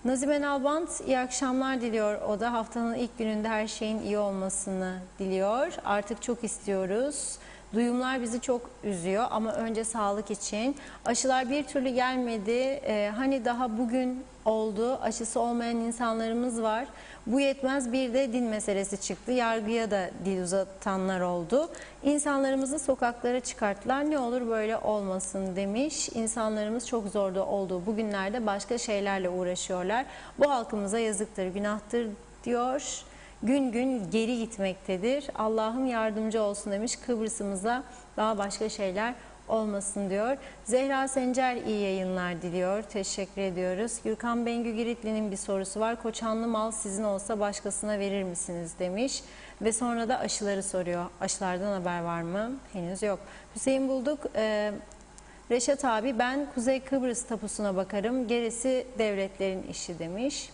Nazime Nalbant, iyi akşamlar diliyor. O da haftanın ilk gününde her şeyin iyi olmasını diliyor. Artık çok istiyoruz. Duyumlar bizi çok üzüyor ama önce sağlık için. Aşılar bir türlü gelmedi. Hani daha bugün oldu. Aşısı olmayan insanlarımız var. Bu yetmez, bir de din meselesi çıktı. Yargıya da dil uzatanlar oldu. İnsanlarımızı sokaklara çıkarttılar. Ne olur böyle olmasın demiş. İnsanlarımız çok zorda olduğu bugünlerde başka şeylerle uğraşıyorlar. Bu halkımıza yazıktır, günahtır diyor. Gün gün geri gitmektedir. Allah'ım yardımcı olsun demiş. Kıbrıs'ımıza daha başka şeyler olmasın diyor. Zehra Sencer, iyi yayınlar diliyor. Teşekkür ediyoruz. Gürkan Bengü Giritli'nin bir sorusu var. Koçanlı mal sizin olsa başkasına verir misiniz demiş. Ve sonra da aşıları soruyor. Aşılardan haber var mı? Henüz yok. Hüseyin Bulduk, Reşat abi, ben Kuzey Kıbrıs tapusuna bakarım. Gerisi devletlerin işi demiş.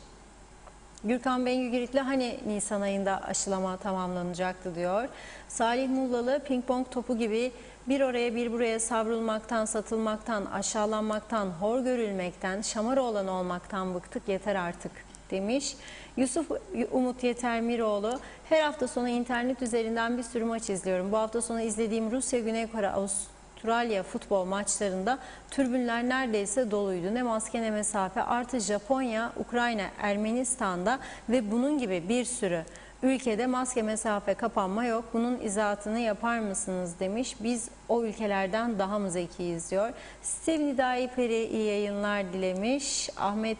Gürkan Bengü Giritli, hani Nisan ayında aşılama tamamlanacaktı diyor. Salih Mullalı, ping pong topu gibi bir oraya bir buraya savrulmaktan, satılmaktan, aşağılanmaktan, hor görülmekten, şamaroğlan olmaktan bıktık, yeter artık demiş. Yusuf Umut Yetermiroğlu, her hafta sonu internet üzerinden bir sürü maç izliyorum. Bu hafta sonu izlediğim Rusya, Güney Kore, Avustralya futbol maçlarında tribünler neredeyse doluydu. Ne maske ne mesafe. Artı Japonya, Ukrayna, Ermenistan'da ve bunun gibi bir sürü ülkede maske, mesafe, kapanma yok. Bunun izahatını yapar mısınız demiş. Biz o ülkelerden daha mı zekiyiz diyor. Steve Nidai Peri, iyi yayınlar dilemiş. Ahmet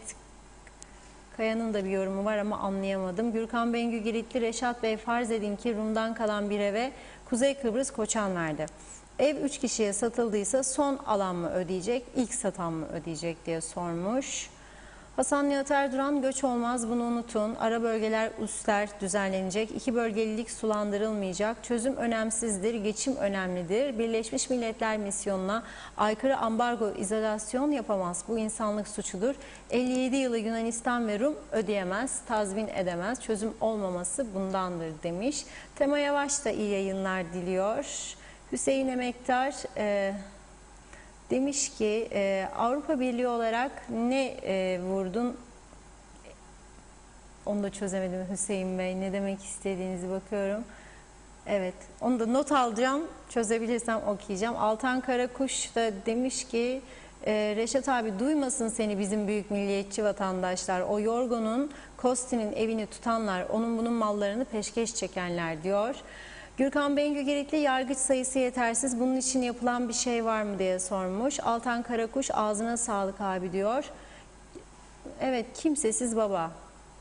Kaya'nın da bir yorumu var ama anlayamadım. Gürkan Bengü Giritli, Reşat Bey farz edin ki Rum'dan kalan bir eve Kuzey Kıbrıs koçan verdi. Ev 3 kişiye satıldıysa son alan mı ödeyecek, ilk satan mı ödeyecek diye sormuş. Hasan Nihat Erduran, göç olmaz bunu unutun. Ara bölgeler üsler düzenlenecek. 2 bölgelilik sulandırılmayacak. Çözüm önemsizdir, geçim önemlidir. Birleşmiş Milletler misyonuna aykırı ambargo, izolasyon yapamaz. Bu insanlık suçudur. 57 yılı Yunanistan ve Rum ödeyemez, tazmin edemez. Çözüm olmaması bundandır demiş. Tema Yavaş da iyi yayınlar diliyor. Hüseyin Emektar... demiş ki Avrupa Birliği olarak ne vurdun? Onu da çözemedim Hüseyin Bey. Ne demek istediğinizi bakıyorum. Evet, onu da not alacağım. Çözebilirsem okuyacağım. Altan Karakuş da demiş ki Reşat abi duymasın seni bizim büyük milliyetçi vatandaşlar. O Yorgo'nun, Kosti'nin evini tutanlar, onun bunun mallarını peşkeş çekenler diyor. Gürkan Bengü Giritli, yargıç sayısı yetersiz, bunun için yapılan bir şey var mı diye sormuş. Altan Karakuş, ağzına sağlık abi diyor. Evet, kimsesiz baba.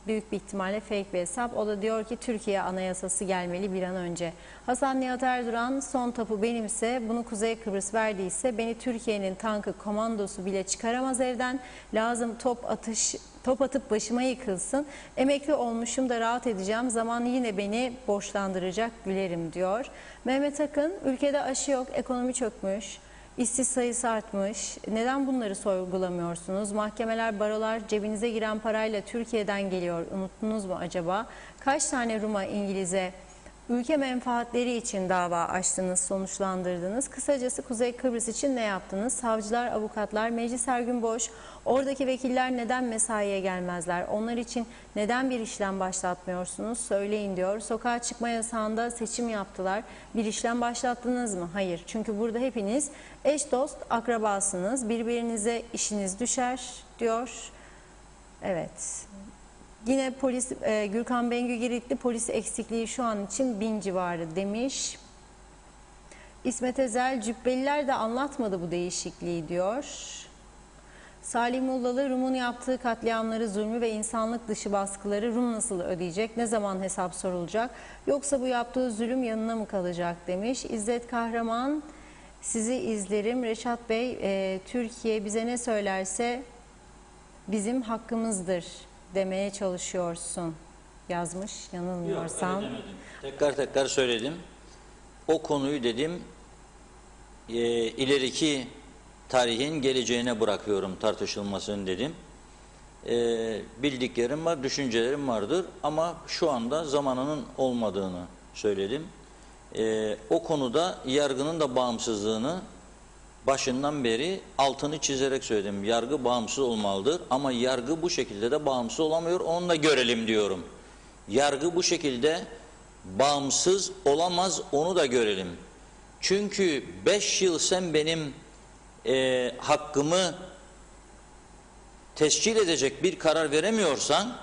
Büyük bir ihtimalle fake bir hesap. O da diyor ki Türkiye anayasası gelmeli bir an önce. Hasan Nihat Erduran, son tapu benimse, bunu Kuzey Kıbrıs verdiyse beni Türkiye'nin tankı, komandosu bile çıkaramaz evden. Lazım top atıp başıma yıkılsın. Emekli olmuşum da rahat edeceğim. Zaman yine beni borçlandıracak, gülerim diyor. Mehmet Akın, ülkede aşı yok, ekonomi çökmüş. İşsiz sayısı artmış. Neden bunları sorgulamıyorsunuz? Mahkemeler, barolar cebinize giren parayla Türkiye'den geliyor. Unuttunuz mu acaba? Kaç tane Rum'a, İngiliz'e ülke menfaatleri için dava açtınız, sonuçlandırdınız? Kısacası Kuzey Kıbrıs için ne yaptınız? Savcılar, avukatlar, meclis her gün boş. Oradaki vekiller neden mesaiye gelmezler? Onlar için neden bir işlem başlatmıyorsunuz? Söyleyin diyor. Sokağa çıkma yasağında seçim yaptılar. Bir işlem başlattınız mı? Hayır. Çünkü burada hepiniz eş, dost, akrabasınız. Birbirinize işiniz düşer diyor. Evet. Yine polis, Gürkan Bengü Giritli, polis eksikliği şu an için 1000 civarı demiş. İsmet Ezel, Cübbeliler de anlatmadı bu değişikliği diyor. Salih Mullalı, Rum'un yaptığı katliamları, zulmü ve insanlık dışı baskıları Rum nasıl ödeyecek? Ne zaman hesap sorulacak? Yoksa bu yaptığı zulüm yanına mı kalacak demiş. İzzet Kahraman, sizi izlerim. Reşat Bey, Türkiye bize ne söylerse bizim hakkımızdır demeye çalışıyorsun yazmış yanılmıyorsam. Yok, öyle demedim. Tekrar söyledim. O konuyu dedim ileriki tarihin geleceğine bırakıyorum tartışılmasını dedim. Bildiklerim var, düşüncelerim vardır ama şu anda zamanının olmadığını söyledim. O konuda yargının da bağımsızlığını başından beri altını çizerek söyledim. Yargı bağımsız olmalıdır ama yargı bu şekilde de bağımsız olamıyor. Onu da görelim diyorum. Yargı bu şekilde bağımsız olamaz, onu da görelim. Çünkü 5 yıl sen benim hakkımı tescil edecek bir karar veremiyorsan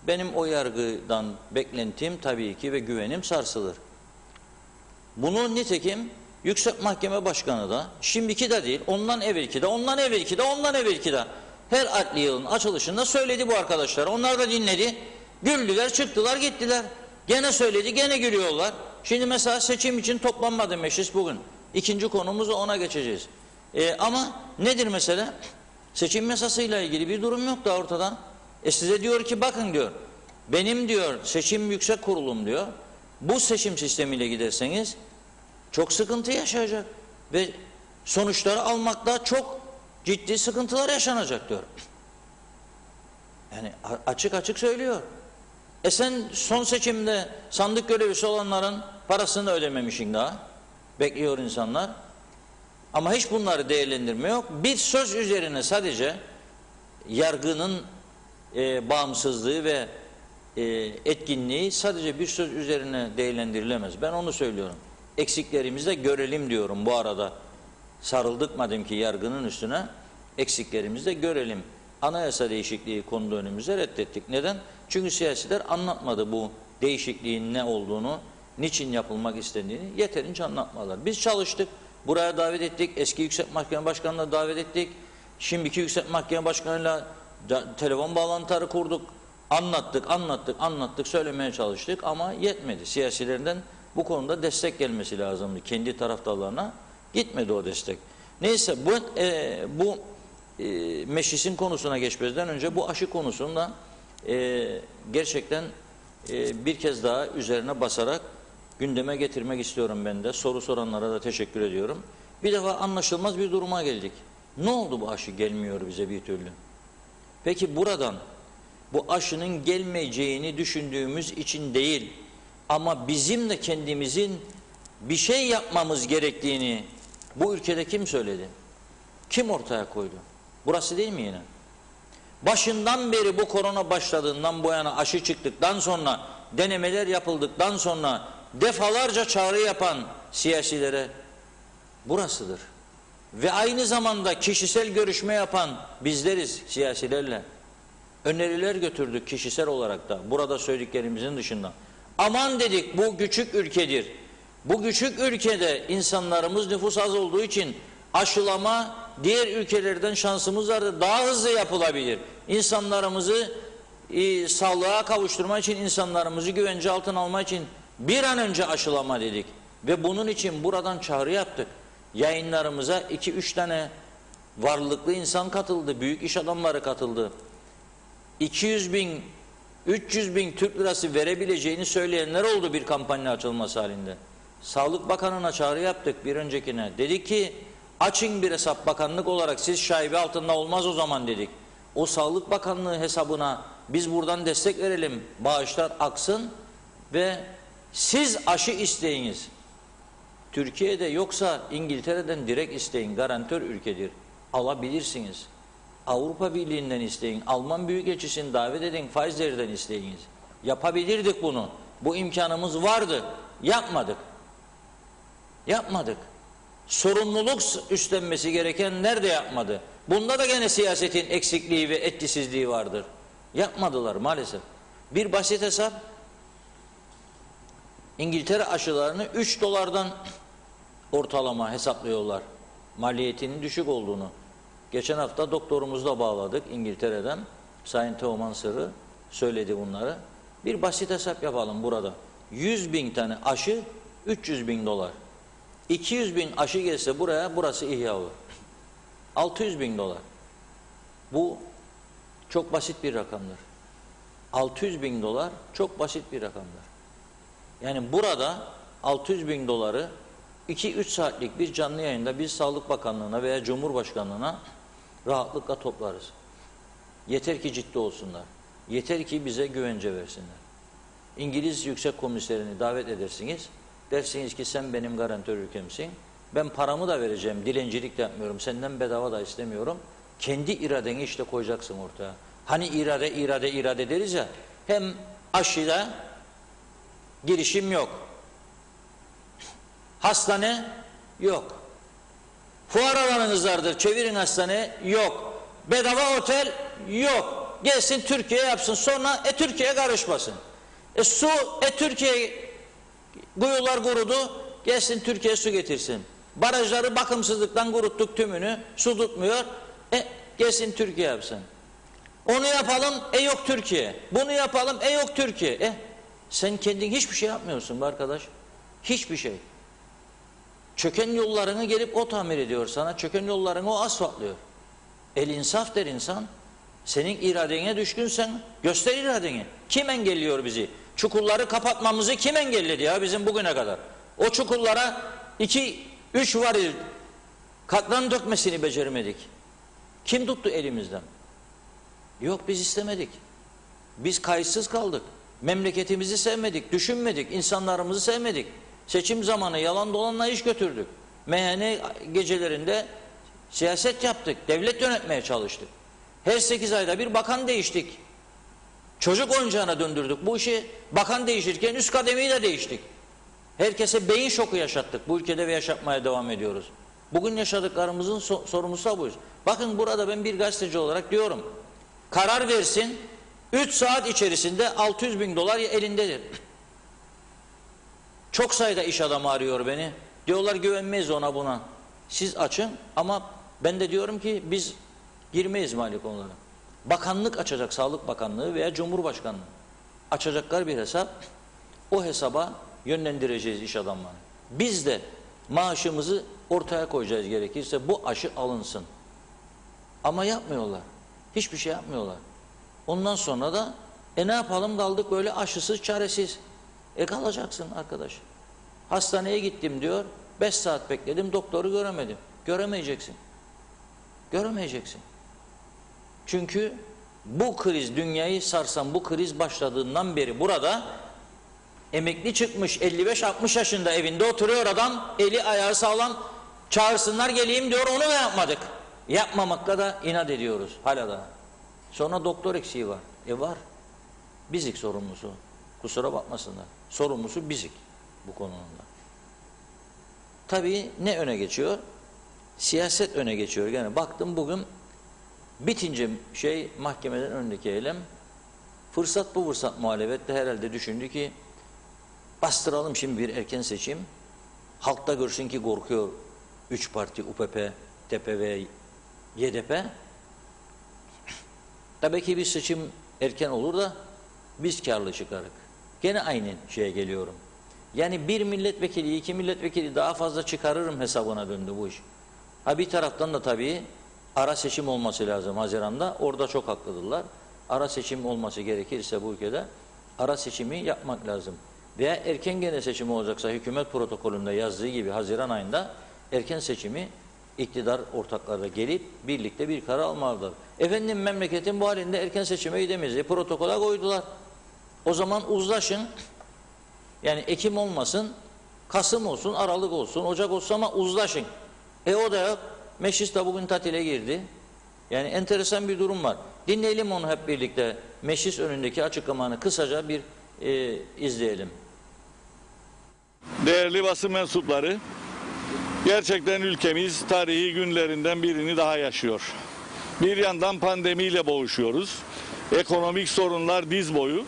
benim o yargıdan beklentim tabii ki ve güvenim sarsılır. Bunu nitekim Yüksek Mahkeme Başkanı da, şimdiki de değil, ondan evvelki de, ondan evvelki de, ondan evvelki de her adli yılın açılışında söyledi bu arkadaşlar. Onlar da dinledi, güldüler, çıktılar, gittiler. Gene söyledi, gene gülüyorlar. Şimdi mesela seçim için toplanmadı meclis bugün. İkinci konumuz ona geçeceğiz. Ama nedir mesele? Seçim yasasıyla ilgili bir durum yok da ortada. Size diyor ki bakın diyor, benim diyor seçim yüksek kurulum diyor, bu seçim sistemiyle giderseniz çok sıkıntı yaşayacak ve sonuçları almakta çok ciddi sıkıntılar yaşanacak diyor. Yani açık açık söylüyor. Sen son seçimde sandık görevlisi olanların parasını ödememişsin daha. Bekliyor insanlar. Ama hiç bunları değerlendirme yok. Bir söz üzerine sadece yargının bağımsızlığı ve etkinliği sadece bir söz üzerine değerlendirilemez. Ben onu söylüyorum. Eksiklerimizi de görelim diyorum bu arada. Sarıldık madem ki yargının üstüne, eksiklerimizi de görelim. Anayasa değişikliği kondu önümüze, reddettik. Neden? Çünkü siyasiler anlatmadı bu değişikliğin ne olduğunu, niçin yapılmak istendiğini yeterince anlatmadılar. Biz çalıştık, buraya davet ettik, eski Yüksek Mahkeme Başkanı'na davet ettik, şimdiki Yüksek Mahkeme Başkanı'yla telefon bağlantıları kurduk. Anlattık, söylemeye çalıştık ama yetmedi. Siyasilerden bu konuda destek gelmesi lazımdı. Kendi taraftarlarına gitmedi o destek. Neyse bu meclisin konusuna geçmeden önce bu aşı konusunda gerçekten bir kez daha üzerine basarak gündeme getirmek istiyorum ben de. Soru soranlara da teşekkür ediyorum. Bir defa anlaşılmaz bir duruma geldik. Ne oldu bu aşı gelmiyor bize bir türlü? Peki buradan bu aşının gelmeyeceğini düşündüğümüz için değil ama bizim de kendimizin bir şey yapmamız gerektiğini bu ülkede kim söyledi? Kim ortaya koydu? Burası değil mi yine? Başından beri bu korona başladığından bu yana aşı çıktıktan sonra denemeler yapıldıktan sonra defalarca çağrı yapan siyasilere burasıdır. Ve aynı zamanda kişisel görüşme yapan bizleriz siyasilerle. Öneriler götürdük kişisel olarak da burada söylediklerimizin dışında. Aman dedik bu küçük ülkedir. Bu küçük ülkede insanlarımız nüfus az olduğu için aşılama diğer ülkelerden şansımız vardır. Daha hızlı yapılabilir. İnsanlarımızı sağlığa kavuşturmak için, insanlarımızı güvence altına almak için bir an önce aşılama dedik. Ve bunun için buradan çağrı yaptık. Yayınlarımıza 2-3 tane varlıklı insan katıldı. Büyük iş adamları katıldı. 200 bin, 300 bin Türk lirası verebileceğini söyleyenler oldu bir kampanya açılması halinde. Sağlık Bakanı'na çağrı yaptık bir öncekine. Dedik ki açın bir hesap bakanlık olarak, siz şaibe altında olmaz o zaman dedik. O Sağlık Bakanlığı hesabına biz buradan destek verelim. Bağışlar aksın ve siz aşı isteyiniz. Türkiye'de yoksa İngiltere'den direkt isteyin. Garantör ülkedir. Alabilirsiniz. Avrupa Birliği'nden isteyin. Alman Büyükelçisi'ni davet edin. Pfizer'den isteyiniz. Yapabilirdik bunu. Bu imkanımız vardı. Yapmadık. Yapmadık. Sorumluluk üstlenmesi gereken nerede yapmadı? Bunda da gene siyasetin eksikliği ve etkisizliği vardır. Yapmadılar maalesef. Bir basit hesap, İngiltere aşılarını 3 dolardan ortalama hesaplıyorlar. Maliyetinin düşük olduğunu. Geçen hafta doktorumuzla bağladık İngiltere'den. Sayın Teoman Sırrı söyledi bunları. Bir basit hesap yapalım burada. 100 bin tane aşı 300 bin dolar. 200 bin aşı gelse buraya, burası ihya olur. 600 bin dolar. Bu çok basit bir rakamdır. 600 bin dolar çok basit bir rakamdır. Yani burada 600 bin doları 2-3 saatlik bir canlı yayında biz Sağlık Bakanlığı'na veya Cumhurbaşkanlığı'na rahatlıkla toplarız. Yeter ki ciddi olsunlar. Yeter ki bize güvence versinler. İngiliz Yüksek Komiserini davet edersiniz. Dersiniz ki sen benim garantör ülkemsin. Ben paramı da vereceğim. Dilencilik de yapmıyorum. Senden bedava da istemiyorum. Kendi iradeni işte koyacaksın ortaya. Hani irade deriz ya. Hem aşıda girişim yok. Hastane yok. Fuar alanınız vardır. Çevirin hastane yok. Bedava otel yok. Gelsin Türkiye yapsın. Sonra Türkiye karışmasın. Türkiye kuyular kurudu. Gelsin Türkiye su getirsin. Barajları bakımsızlıktan kuruttuk tümünü. Su tutmuyor. Gelsin Türkiye yapsın. Onu yapalım. Yok Türkiye. Bunu yapalım. Yok Türkiye. Sen kendin hiçbir şey yapmıyorsun be arkadaş. Hiçbir şey. Çöken yollarını gelip o tamir ediyor sana. Çöken yollarını o asfaltlıyor. El insaf der insan. Senin iradene düşkünsen göster iradeni. Kim engelliyor bizi? Çukurları kapatmamızı kim engelledi ya bizim bugüne kadar? O çukurlara 2-3 varil katran dökmesini becermedik. Kim tuttu elimizden? Yok biz istemedik. Biz kayıtsız kaldık. Memleketimizi sevmedik, düşünmedik, insanlarımızı sevmedik. Seçim zamanı yalan dolanla iş götürdük. Meyhane gecelerinde siyaset yaptık, devlet yönetmeye çalıştık. Her 8 ayda bir bakan değiştik. Çocuk oyuncağına döndürdük bu işi. Bakan değişirken üst kademeyi de değiştik. Herkese beyin şoku yaşattık bu ülkede ve yaşatmaya devam ediyoruz. Bugün yaşadıklarımızın sorumlusu da buyuz. Bakın burada ben bir gazeteci olarak diyorum. Karar versin, 3 saat içerisinde 600 bin dolar elindedir. Çok sayıda iş adamı arıyor beni. Diyorlar güvenmeyiz ona buna. Siz açın ama ben de diyorum ki biz girmeyiz mali konulara. bakanlık açacak, Sağlık Bakanlığı veya Cumhurbaşkanlığı açacaklar bir hesap. O hesaba yönlendireceğiz iş adamlarını. Biz de maaşımızı ortaya koyacağız gerekirse, bu aşı alınsın. Ama yapmıyorlar. Hiçbir şey yapmıyorlar. Ondan sonra da ne yapalım, kaldık böyle aşısız, çaresiz. Kalacaksın arkadaş. Hastaneye gittim diyor, 5 saat bekledim, doktoru göremedim. Göremeyeceksin. Göremeyeceksin. Çünkü bu kriz, dünyayı sarsan bu kriz başladığından beri burada emekli çıkmış, 55-60 yaşında evinde oturuyor adam, eli ayağı sağlam, çağırsınlar geleyim diyor, onu da yapmadık. Yapmamakla da inat ediyoruz hala da. Sonra doktor eksiği var. Var. Bizik sorumlusu. Kusura bakmasınlar. Sorumlusu bizik bu konunun da. Tabii ne öne geçiyor? Siyaset öne geçiyor. Yani baktım bugün bitince mahkemeden önündeki eylem, fırsat bu fırsat muhalefet de herhalde düşündü ki bastıralım şimdi bir erken seçim. Halk da görsün ki korkuyor 3 parti, UPP, TP ve YDP. Tabii ki bir seçim erken olur da biz karlı çıkarık. Gene aynı şeye geliyorum. Yani bir milletvekili, 2 milletvekili daha fazla çıkarırım hesabına döndü bu iş. Bir taraftan da tabii ara seçim olması lazım Haziran'da. Orada çok haklıdırlar. Ara seçim olması gerekirse bu ülkede ara seçimi yapmak lazım. Veya erken gene seçim olacaksa hükümet protokolünde yazdığı gibi Haziran ayında erken seçimi iktidar ortakları gelip birlikte bir karar almalıdır. Efendim memleketin bu halinde erken seçime gidemeyiz. Protokola koydular. O zaman uzlaşın. Yani Ekim olmasın, Kasım olsun, Aralık olsun, Ocak olsun ama uzlaşın. O da yok. Meclis de bugün tatile girdi. Yani enteresan bir durum var. Dinleyelim onu hep birlikte. Meclis önündeki açıklamanı kısaca bir izleyelim. Değerli basın mensupları, gerçekten ülkemiz tarihi günlerinden birini daha yaşıyor. Bir yandan pandemiyle boğuşuyoruz. Ekonomik sorunlar diz boyu.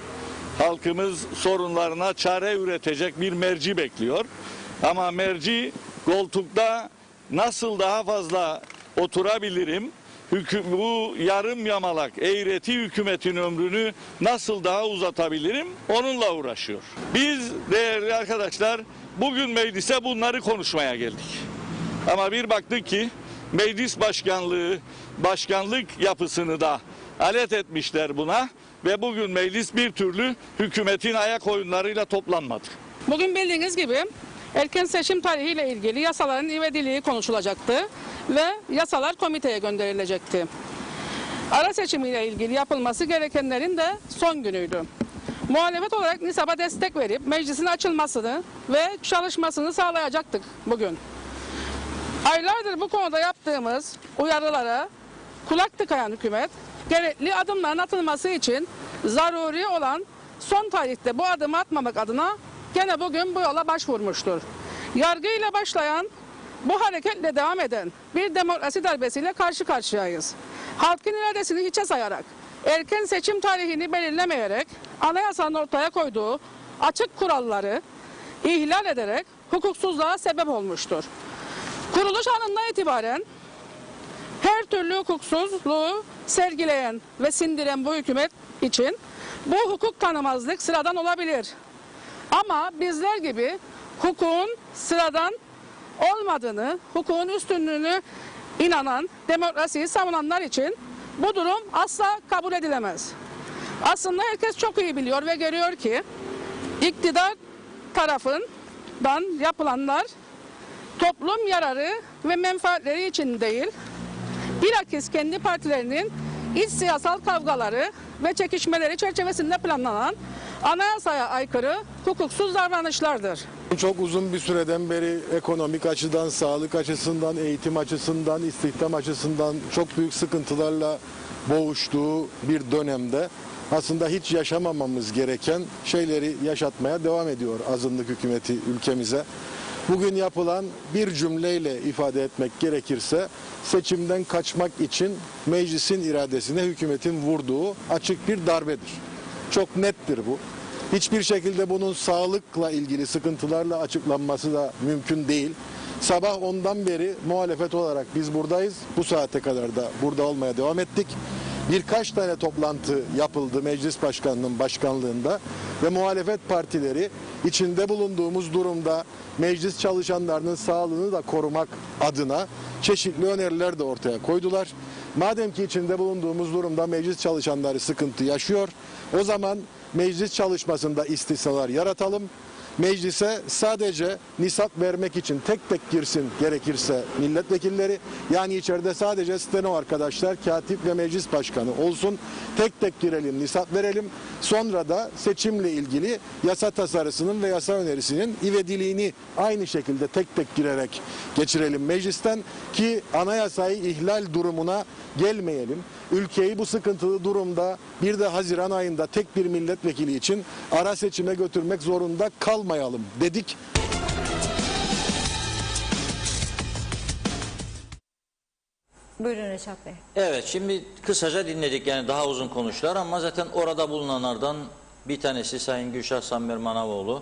Halkımız sorunlarına çare üretecek bir merci bekliyor. Ama merci koltukta nasıl daha fazla oturabilirim, bu yarım yamalak eğreti hükümetin ömrünü nasıl daha uzatabilirim, onunla uğraşıyor. Biz değerli arkadaşlar bugün meclise bunları konuşmaya geldik. Ama bir baktık ki meclis başkanlık yapısını da alet etmişler buna ve bugün meclis bir türlü hükümetin ayak oyunlarıyla toplanmadı. Bugün bildiğiniz gibi erken seçim tarihiyle ilgili yasaların ivediliği konuşulacaktı ve yasalar komiteye gönderilecekti. Ara seçimiyle ilgili yapılması gerekenlerin de son günüydü. Muhalefet olarak NİSAB'a destek verip meclisin açılmasını ve çalışmasını sağlayacaktık bugün. Aylardır bu konuda yaptığımız uyarılara kulak tıkayan hükümet, gerekli adımların atılması için zaruri olan son tarihte bu adımı atmamak adına gene bugün bu yola başvurmuştur. Yargıyla başlayan, bu hareketle devam eden bir demokrasi darbesiyle karşı karşıyayız. Halkın iradesini hiçe sayarak, erken seçim tarihini belirlemeyerek, anayasanın ortaya koyduğu açık kuralları ihlal ederek hukuksuzluğa sebep olmuştur. Kuruluş anından itibaren her türlü hukuksuzluğu sergileyen ve sindiren bu hükümet için bu hukuk tanımazlık sıradan olabilir. Ama bizler gibi hukukun sıradan olmadığını, hukukun üstünlüğünü inanan, demokrasiyi savunanlar için bu durum asla kabul edilemez. Aslında herkes çok iyi biliyor ve görüyor ki iktidar tarafından yapılanlar toplum yararı ve menfaatleri için değil, bilakis kendi partilerinin iç siyasal kavgaları ve çekişmeleri çerçevesinde planlanan anayasaya aykırı hukuksuz davranışlardır. Çok uzun bir süreden beri ekonomik açıdan, sağlık açısından, eğitim açısından, istihdam açısından çok büyük sıkıntılarla boğuştuğu bir dönemde aslında hiç yaşamamamız gereken şeyleri yaşatmaya devam ediyor azınlık hükümeti ülkemize. Bugün yapılan bir cümleyle ifade etmek gerekirse seçimden kaçmak için meclisin iradesine hükümetin vurduğu açık bir darbedir. Çok nettir bu. Hiçbir şekilde bunun sağlıkla ilgili sıkıntılarla açıklanması da mümkün değil. Sabah ondan beri muhalefet olarak biz buradayız. Bu saate kadar da burada olmaya devam ettik. birkaç tane toplantı yapıldı meclis başkanının başkanlığında ve muhalefet partileri içinde bulunduğumuz durumda meclis çalışanlarının sağlığını da korumak adına çeşitli öneriler de ortaya koydular. Madem ki içinde bulunduğumuz durumda meclis çalışanları sıkıntı yaşıyor, o zaman meclis çalışmasında istisnalar yaratalım. Meclise sadece nisap vermek için tek tek girsin gerekirse milletvekilleri. Yani içeride sadece steno arkadaşlar, katip ve meclis başkanı olsun. Tek tek girelim, nisap verelim. Sonra da seçimle ilgili yasa tasarısının ve yasa önerisinin ivediliğini aynı şekilde tek tek girerek geçirelim meclisten ki anayasayı ihlal durumuna gelmeyelim. Ülkeyi bu sıkıntılı durumda bir de Haziran ayında tek bir milletvekili için ara seçime götürmek zorunda kalmayalım dedik. Buyurun Reşat Bey. Evet, şimdi kısaca dinledik, yani daha uzun konuştular ama zaten orada bulunanlardan bir tanesi Sayın Gülşah Sammer Manavoğlu,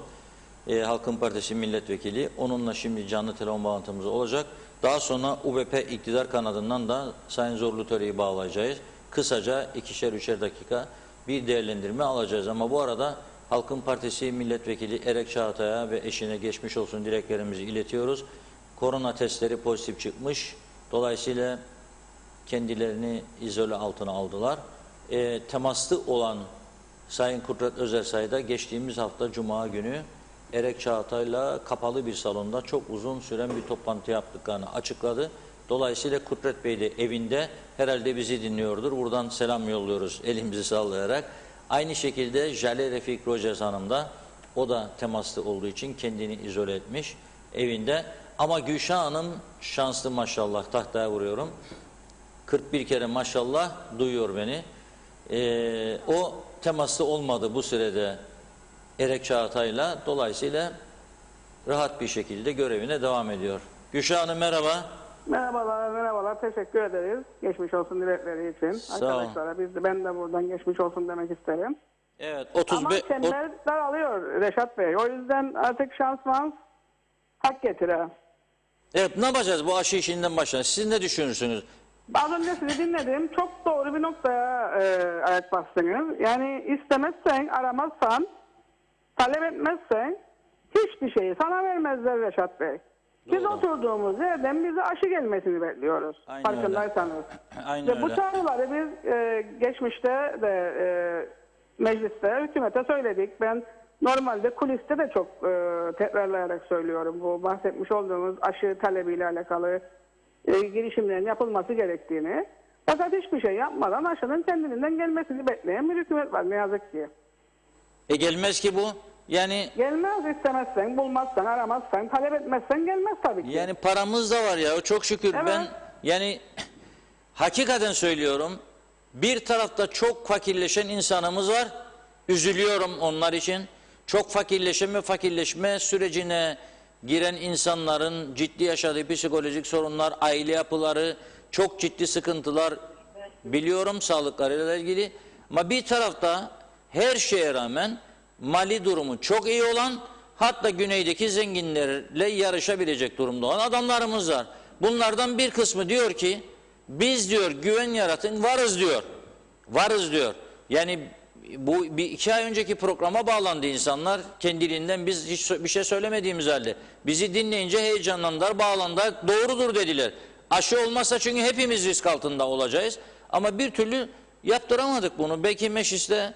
Halkın Partisi milletvekili. Onunla şimdi canlı telefon bağlantımız olacak. Daha sonra UBP iktidar kanadından da Sayın Zorlu Töre'yi bağlayacağız. Kısaca 2'şer 3'er dakika bir değerlendirme alacağız ama bu arada Halkın Partisi milletvekili Erek Çağatay'a ve eşine geçmiş olsun dileklerimizi iletiyoruz. Korona testleri pozitif çıkmış. Dolayısıyla kendilerini izole altına aldılar. Temaslı olan Sayın Kudret Özersay da geçtiğimiz hafta Cuma günü Erek Çağatay'la kapalı bir salonda çok uzun süren bir toplantı yaptıklarını açıkladı. Dolayısıyla Kudret Bey de evinde herhalde bizi dinliyordur. Buradan selam yolluyoruz elimizi sallayarak. Aynı şekilde Jale Refik Rogers Hanım da, o da temaslı olduğu için kendini izole etmiş evinde. Ama Gülşah Hanım şanslı maşallah, tahtaya vuruyorum. 41 kere maşallah duyuyor beni. O temaslı olmadı bu sürede Erek Çağatay'la. Dolayısıyla rahat bir şekilde görevine devam ediyor. Gülşah Hanım merhaba. Merhabalar. Teşekkür ederiz. Geçmiş olsun dilekleri için. Sağ olun. Arkadaşlara ben de buradan geçmiş olsun demek isterim. Evet, Ama çember daralıyor Reşat Bey. O yüzden artık şans hak getire. evet, ne yapacağız bu aşı işinden başlayalım. Siz ne düşünürsünüz? Az önce sizi dinledim. Çok doğru bir noktaya ayak bastınız. Yani istemezsen, aramazsan, talep etmezsen hiçbir şeyi sana vermezler Reşat Bey. Biz Doğru. oturduğumuz yerden bize aşı gelmesini bekliyoruz. Aynen Farkındaysanız. Aynen Ve bu öyle. çağrıları biz geçmişte de mecliste, hükümete söyledik. Ben normalde kuliste de çok tekrarlayarak söylüyorum. Bu bahsetmiş olduğumuz aşı talebiyle alakalı girişimlerin yapılması gerektiğini. Fakat hiçbir şey yapmadan aşının kendiliğinden gelmesini bekleyen bir hükümet var ne yazık ki. Gelmez ki bu. Yani Gelmez, istemezsen, bulmazsan, aramazsan, talep etmezsen gelmez tabii ki. yani paramız da var ya, çok şükür. Evet. Ben yani hakikaten söylüyorum, bir tarafta çok fakirleşen insanımız var. Üzülüyorum onlar için. Çok fakirleşme sürecine giren insanların ciddi yaşadığı psikolojik sorunlar, aile yapıları, çok ciddi sıkıntılar biliyorum sağlıklarıyla ilgili. Ama bir tarafta her şeye rağmen mali durumu çok iyi olan, hatta güneydeki zenginlerle yarışabilecek durumda olan adamlarımız var. Bunlardan bir kısmı diyor ki biz diyor güven yaratın, varız diyor. Varız diyor. Yani bu bir 2 ay önceki programa bağlandı insanlar kendiliğinden, biz hiç bir şey söylemediğimiz halde. Bizi dinleyince heyecanlandılar, bağlandılar, doğrudur dediler. Aşı olmazsa çünkü hepimiz risk altında olacağız. Ama bir türlü yaptıramadık bunu. Belki mecliste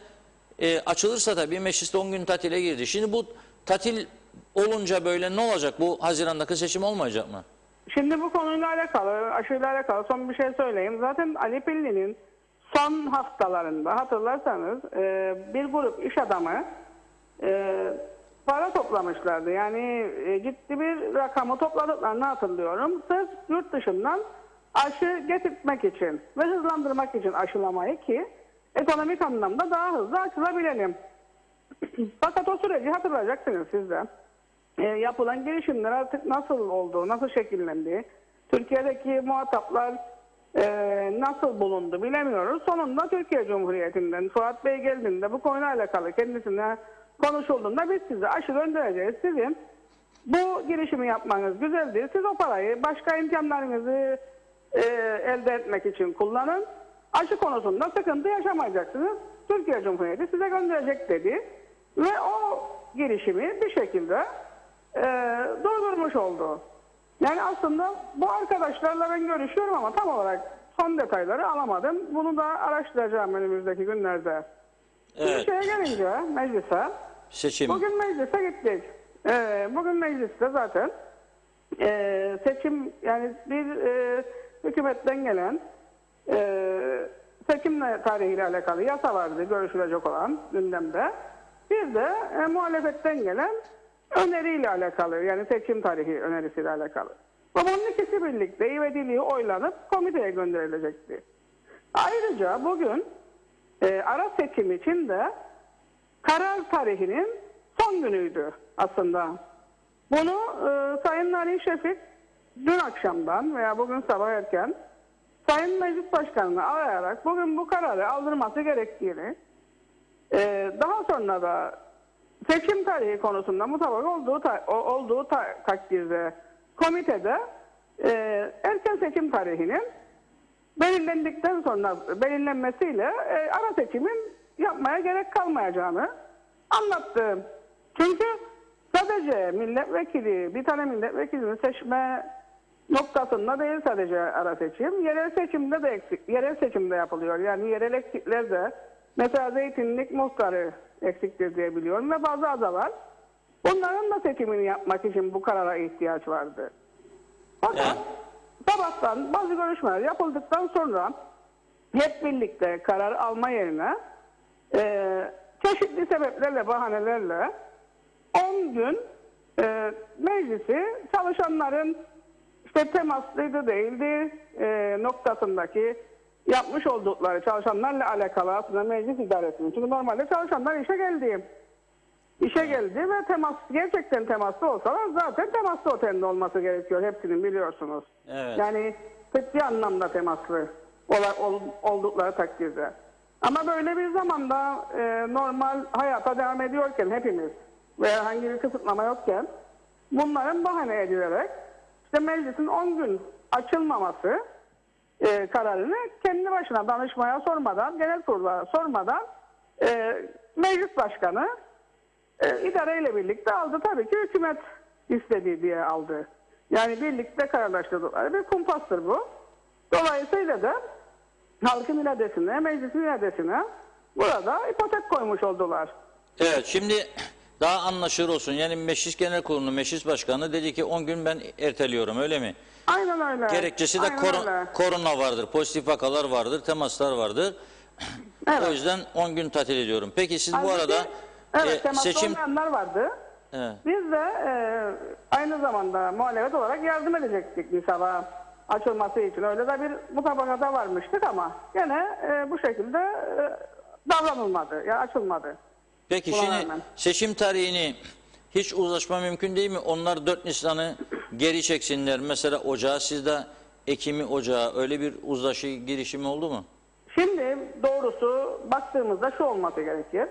açılırsa, tabii mecliste 10 gün tatile girdi. Şimdi bu tatil olunca böyle ne olacak? Bu Haziran'daki seçim olmayacak mı? Şimdi bu konuyla alakalı, aşıyla alakalı son bir şey söyleyeyim. Zaten Ali Pilli'nin son haftalarında hatırlarsanız bir grup iş adamı para toplamışlardı. Yani ciddi bir rakamı topladıklarını hatırlıyorum. Sırf yurt dışından aşı getirtmek için ve hızlandırmak için aşılamayı ki ekonomik anlamda daha hızlı açılabilelim. Fakat o süreci hatırlayacaksınız siz de. Yapılan girişimler artık nasıl oldu, nasıl şekillendi, Türkiye'deki muhataplar nasıl bulundu bilemiyoruz. Sonunda Türkiye Cumhuriyeti'nden Fuat Bey geldiğinde bu konuyla alakalı kendisine konuşulduğunda biz size aşı göndereceğiz. Sizin bu girişimi yapmanız güzeldir. Siz o parayı başka imkanlarınızı elde etmek için kullanın. aşı konusunda sıkıntı yaşamayacaksınız. Türkiye Cumhuriyeti size gönderecek dedi. Ve o girişimi bir şekilde durdurmuş oldu. Yani aslında bu arkadaşlarla ben görüşüyorum ama tam olarak son detayları alamadım. Bunu da araştıracağım önümüzdeki günlerde. Evet. Bir şeye gelince meclise, Seçim. bugün meclise gittik. Bugün mecliste zaten seçim, yani bir hükümetten gelen seçim tarihiyle alakalı yasa vardı görüşülecek olan gündemde. Bir de muhalefetten gelen öneriyle alakalı, yani seçim tarihi önerisiyle alakalı. Ve bunun ikisi birlikte ivedilikle oylanıp komiteye gönderilecekti. Ayrıca bugün ara seçim için de karar tarihinin son günüydü aslında. Bunu Sayın Narin Şefik dün akşamdan veya bugün sabah erken Sayın Meclis Başkanı'nı arayarak bugün bu kararı aldırması gerektiğini, daha sonra da seçim tarihi konusunda mutabık olduğu takdirde komitede erken seçim tarihinin belirlendikten sonra belirlenmesiyle ara seçimin yapmaya gerek kalmayacağını anlattı. Çünkü sadece milletvekili, bir tane milletvekilini seçme noktasında değil sadece ara seçim, yerel seçimde yapılıyor. Yani yerel eksikler de, mesela Zeytinlik muhtarı eksiktir diye biliyorum ve bazı adalar, bunların da seçimini yapmak için bu karara ihtiyaç vardı. Fakat sabahtan bazı görüşmeler yapıldıktan sonra hep birlikte karar alma yerine çeşitli sebeplerle, bahanelerle 10 gün meclisi çalışanların işte temaslıydı değildi noktasındaki yapmış oldukları çalışanlarla alakalı aslında meclis idaresinin. Çünkü normalde çalışanlar işe geldi ve gerçekten temaslı olsalar zaten temaslı otelde olması gerekiyor. Hepsinin biliyorsunuz. Evet. Yani ciddi anlamda temaslı oldukları takdirde. Ama böyle bir zamanda normal hayata devam ediyorken hepimiz ve herhangi bir kısıtlama yokken bunların bahane edilerek işte meclisin 10 gün açılmaması kararını kendi başına danışmaya sormadan, genel kurula sormadan meclis başkanı idareyle birlikte aldı. Tabii ki hükümet istediği diye aldı. Yani birlikte kararlaştırdıkları bir kumpastır bu. Dolayısıyla da halkın iradesine, meclisin iradesine burada ipotek koymuş oldular. Evet, şimdi daha anlaşılır olsun. Yani Meclis Genel Kurulu'nun Meclis Başkanı dedi ki 10 gün ben erteliyorum, öyle mi? Aynen öyle. Gerekçesi de korona vardır, pozitif vakalar vardır, temaslar vardır. Evet. O yüzden 10 gün tatil ediyorum. Peki siz bu Halbuki, arada evet, temaslı seçim... olmayanlar vardı. Evet. Biz de aynı zamanda muhalefet olarak yardım edecektik MİSAV'a açılması için. Öyle de bir mutabakata varmıştık ama gene bu şekilde davranılmadı. Yani açılmadı. Peki Buna şimdi rağmen. seçim tarihini hiç uzlaşma mümkün değil mi? Onlar 4 Nisan'ı geri çeksinler. Mesela Ocağı, sizde Ekim'i, Ocağı, öyle bir uzlaşı girişimi oldu mu? Şimdi doğrusu baktığımızda şu olması gerekir.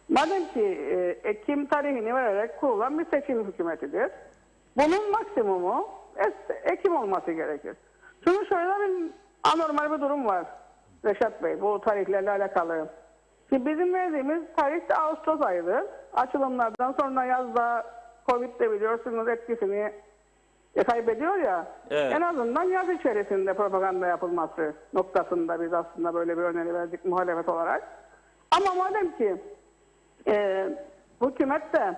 Madem ki Ekim tarihini vererek kurulan bir seçim hükümetidir. Bunun maksimumu Ekim olması gerekir. Çünkü şöyle bir anormal bir durum var Reşat Bey bu tarihlerle alakalı. Şimdi bizim verdiğimiz tarih de Ağustos ayıdır. Açılımlardan sonra yazda Covid de biliyorsunuz etkisini kaybediyor ya. Evet. En azından yaz içerisinde propaganda yapılması noktasında biz aslında böyle bir öneri verdik muhalefet olarak. Ama madem ki hükümet de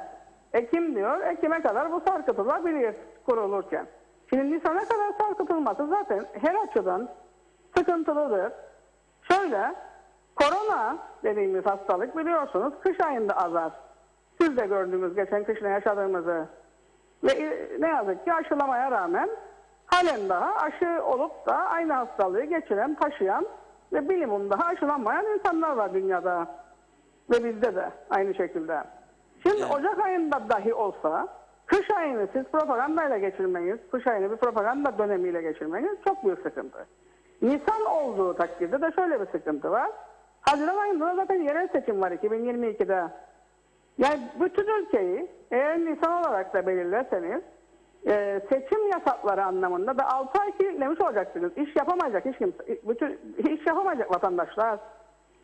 Ekim diyor, Ekim'e kadar bu sarkıtılabilir kurulurken. Şimdi Nisan'a kadar sarkıtılması zaten her açıdan sıkıntılıdır. Şöyle, korona dediğimiz hastalık biliyorsunuz kış ayında azar. Siz de gördünüz geçen kışla yaşadığımızı. Ve ne yazık ki aşılamaya rağmen halen daha aşı olup da aynı hastalığı geçiren, taşıyan ve bilimum daha aşılanmayan insanlar var dünyada. Ve bizde de aynı şekilde. Şimdi Evet. Ocak ayında dahi olsa kış ayını siz propagandayla geçirmeniz, kış ayını bir propaganda dönemiyle geçirmeniz çok büyük sıkıntı. Nisan olduğu takdirde de şöyle bir sıkıntı var. Haziran ayında da zaten yerel seçim var 2022'de. Yani bütün ülkeyi eğer Nisan olarak da belirlerseniz seçim yasakları anlamında da 6 ay kilitlemiş olacaksınız. İş yapamayacak hiç kimse. Bütün iş yapamayacak vatandaşlar.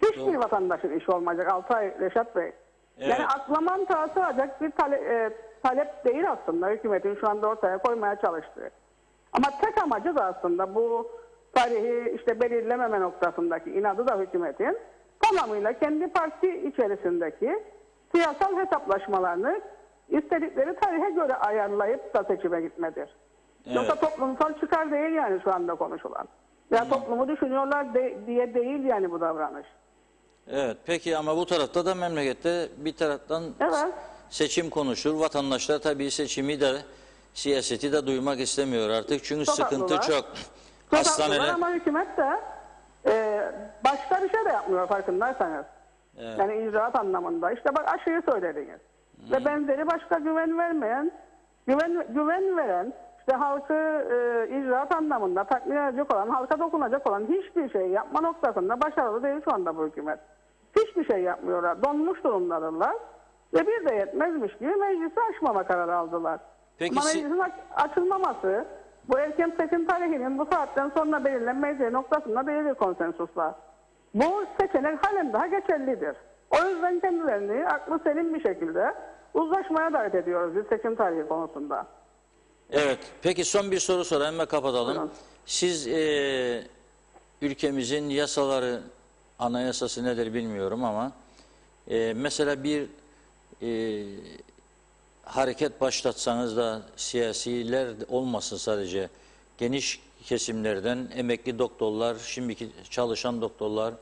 Hiçbir vatandaşın işi olmayacak 6 ay Reşat Bey. Evet. Yani akla mantığa sığacak bir talep değil aslında hükümetin şu anda ortaya koymaya çalıştığı. Ama tek amacı da aslında bu tarihi işte belirlememe noktasındaki inadı da hükümetin tamamıyla kendi parti içerisindeki siyasal hesaplaşmalarını istedikleri tarihe göre ayarlayıp da seçime gitmedir. Evet. Yoksa toplumsal çıkar değil yani şu anda konuşulan. Ya toplumu düşünüyorlar diye değil yani bu davranış. Evet, peki ama bu tarafta da memlekette bir taraftan Evet. seçim konuşur. Vatandaşlar tabii seçimi de siyaseti de duymak istemiyor artık. Çünkü Çok sıkıntı haklılar. çok. Çok Hastaneler. haklılar ama hükümet de başka bir şey de yapmıyor farkındaysanız. Evet. Yani icraat anlamında. İşte bak aşıyı söylediniz. Ve benzeri başka güven vermeyen, güven veren, işte halkı icraat anlamında tatmin edecek olan, halka dokunacak olan hiçbir şey yapma noktasında başarılı değil şu anda bu hükümet. Hiçbir şey yapmıyorlar. Donmuş durumdadırlar. Ve bir de yetmezmiş gibi meclisi açmama kararı aldılar. Peki Ama meclisin açılmaması bu erken seçim tarihinin bu saatten sonra belirlenmeyeceği noktasında belirli konsensusla. Bu seçenek halen daha geçerlidir. O yüzden kendilerini aklı selim bir şekilde uzlaşmaya davet ediyoruz biz seçim tarihi konusunda. Evet. Peki son bir soru sorayım ve kapatalım. Buyurun. Siz ülkemizin yasaları, anayasası nedir bilmiyorum ama mesela bir hareket başlatsanız da siyasiler olmasın sadece, geniş kesimlerden emekli doktorlar, şimdiki çalışan doktorlar,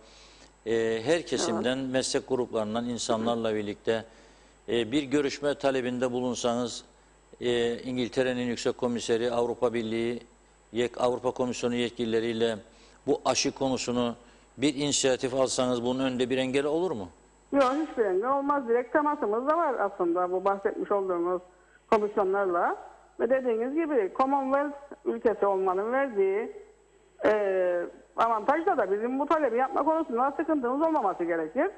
her kesimden, meslek gruplarından insanlarla birlikte bir görüşme talebinde bulunsanız, İngiltere'nin Yüksek Komiseri, Avrupa Birliği, Avrupa Komisyonu yetkilileriyle bu aşı konusunu bir inisiyatif alsanız bunun önünde bir engel olur mu? Yok hiçbir engel olmaz. Direkt temasımız da var aslında bu bahsetmiş olduğumuz komisyonlarla. Ve dediğiniz gibi Commonwealth ülkesi olmanın verdiği avantajla da bizim bu talebi yapma konusunda sıkıntımız olmaması gerekir.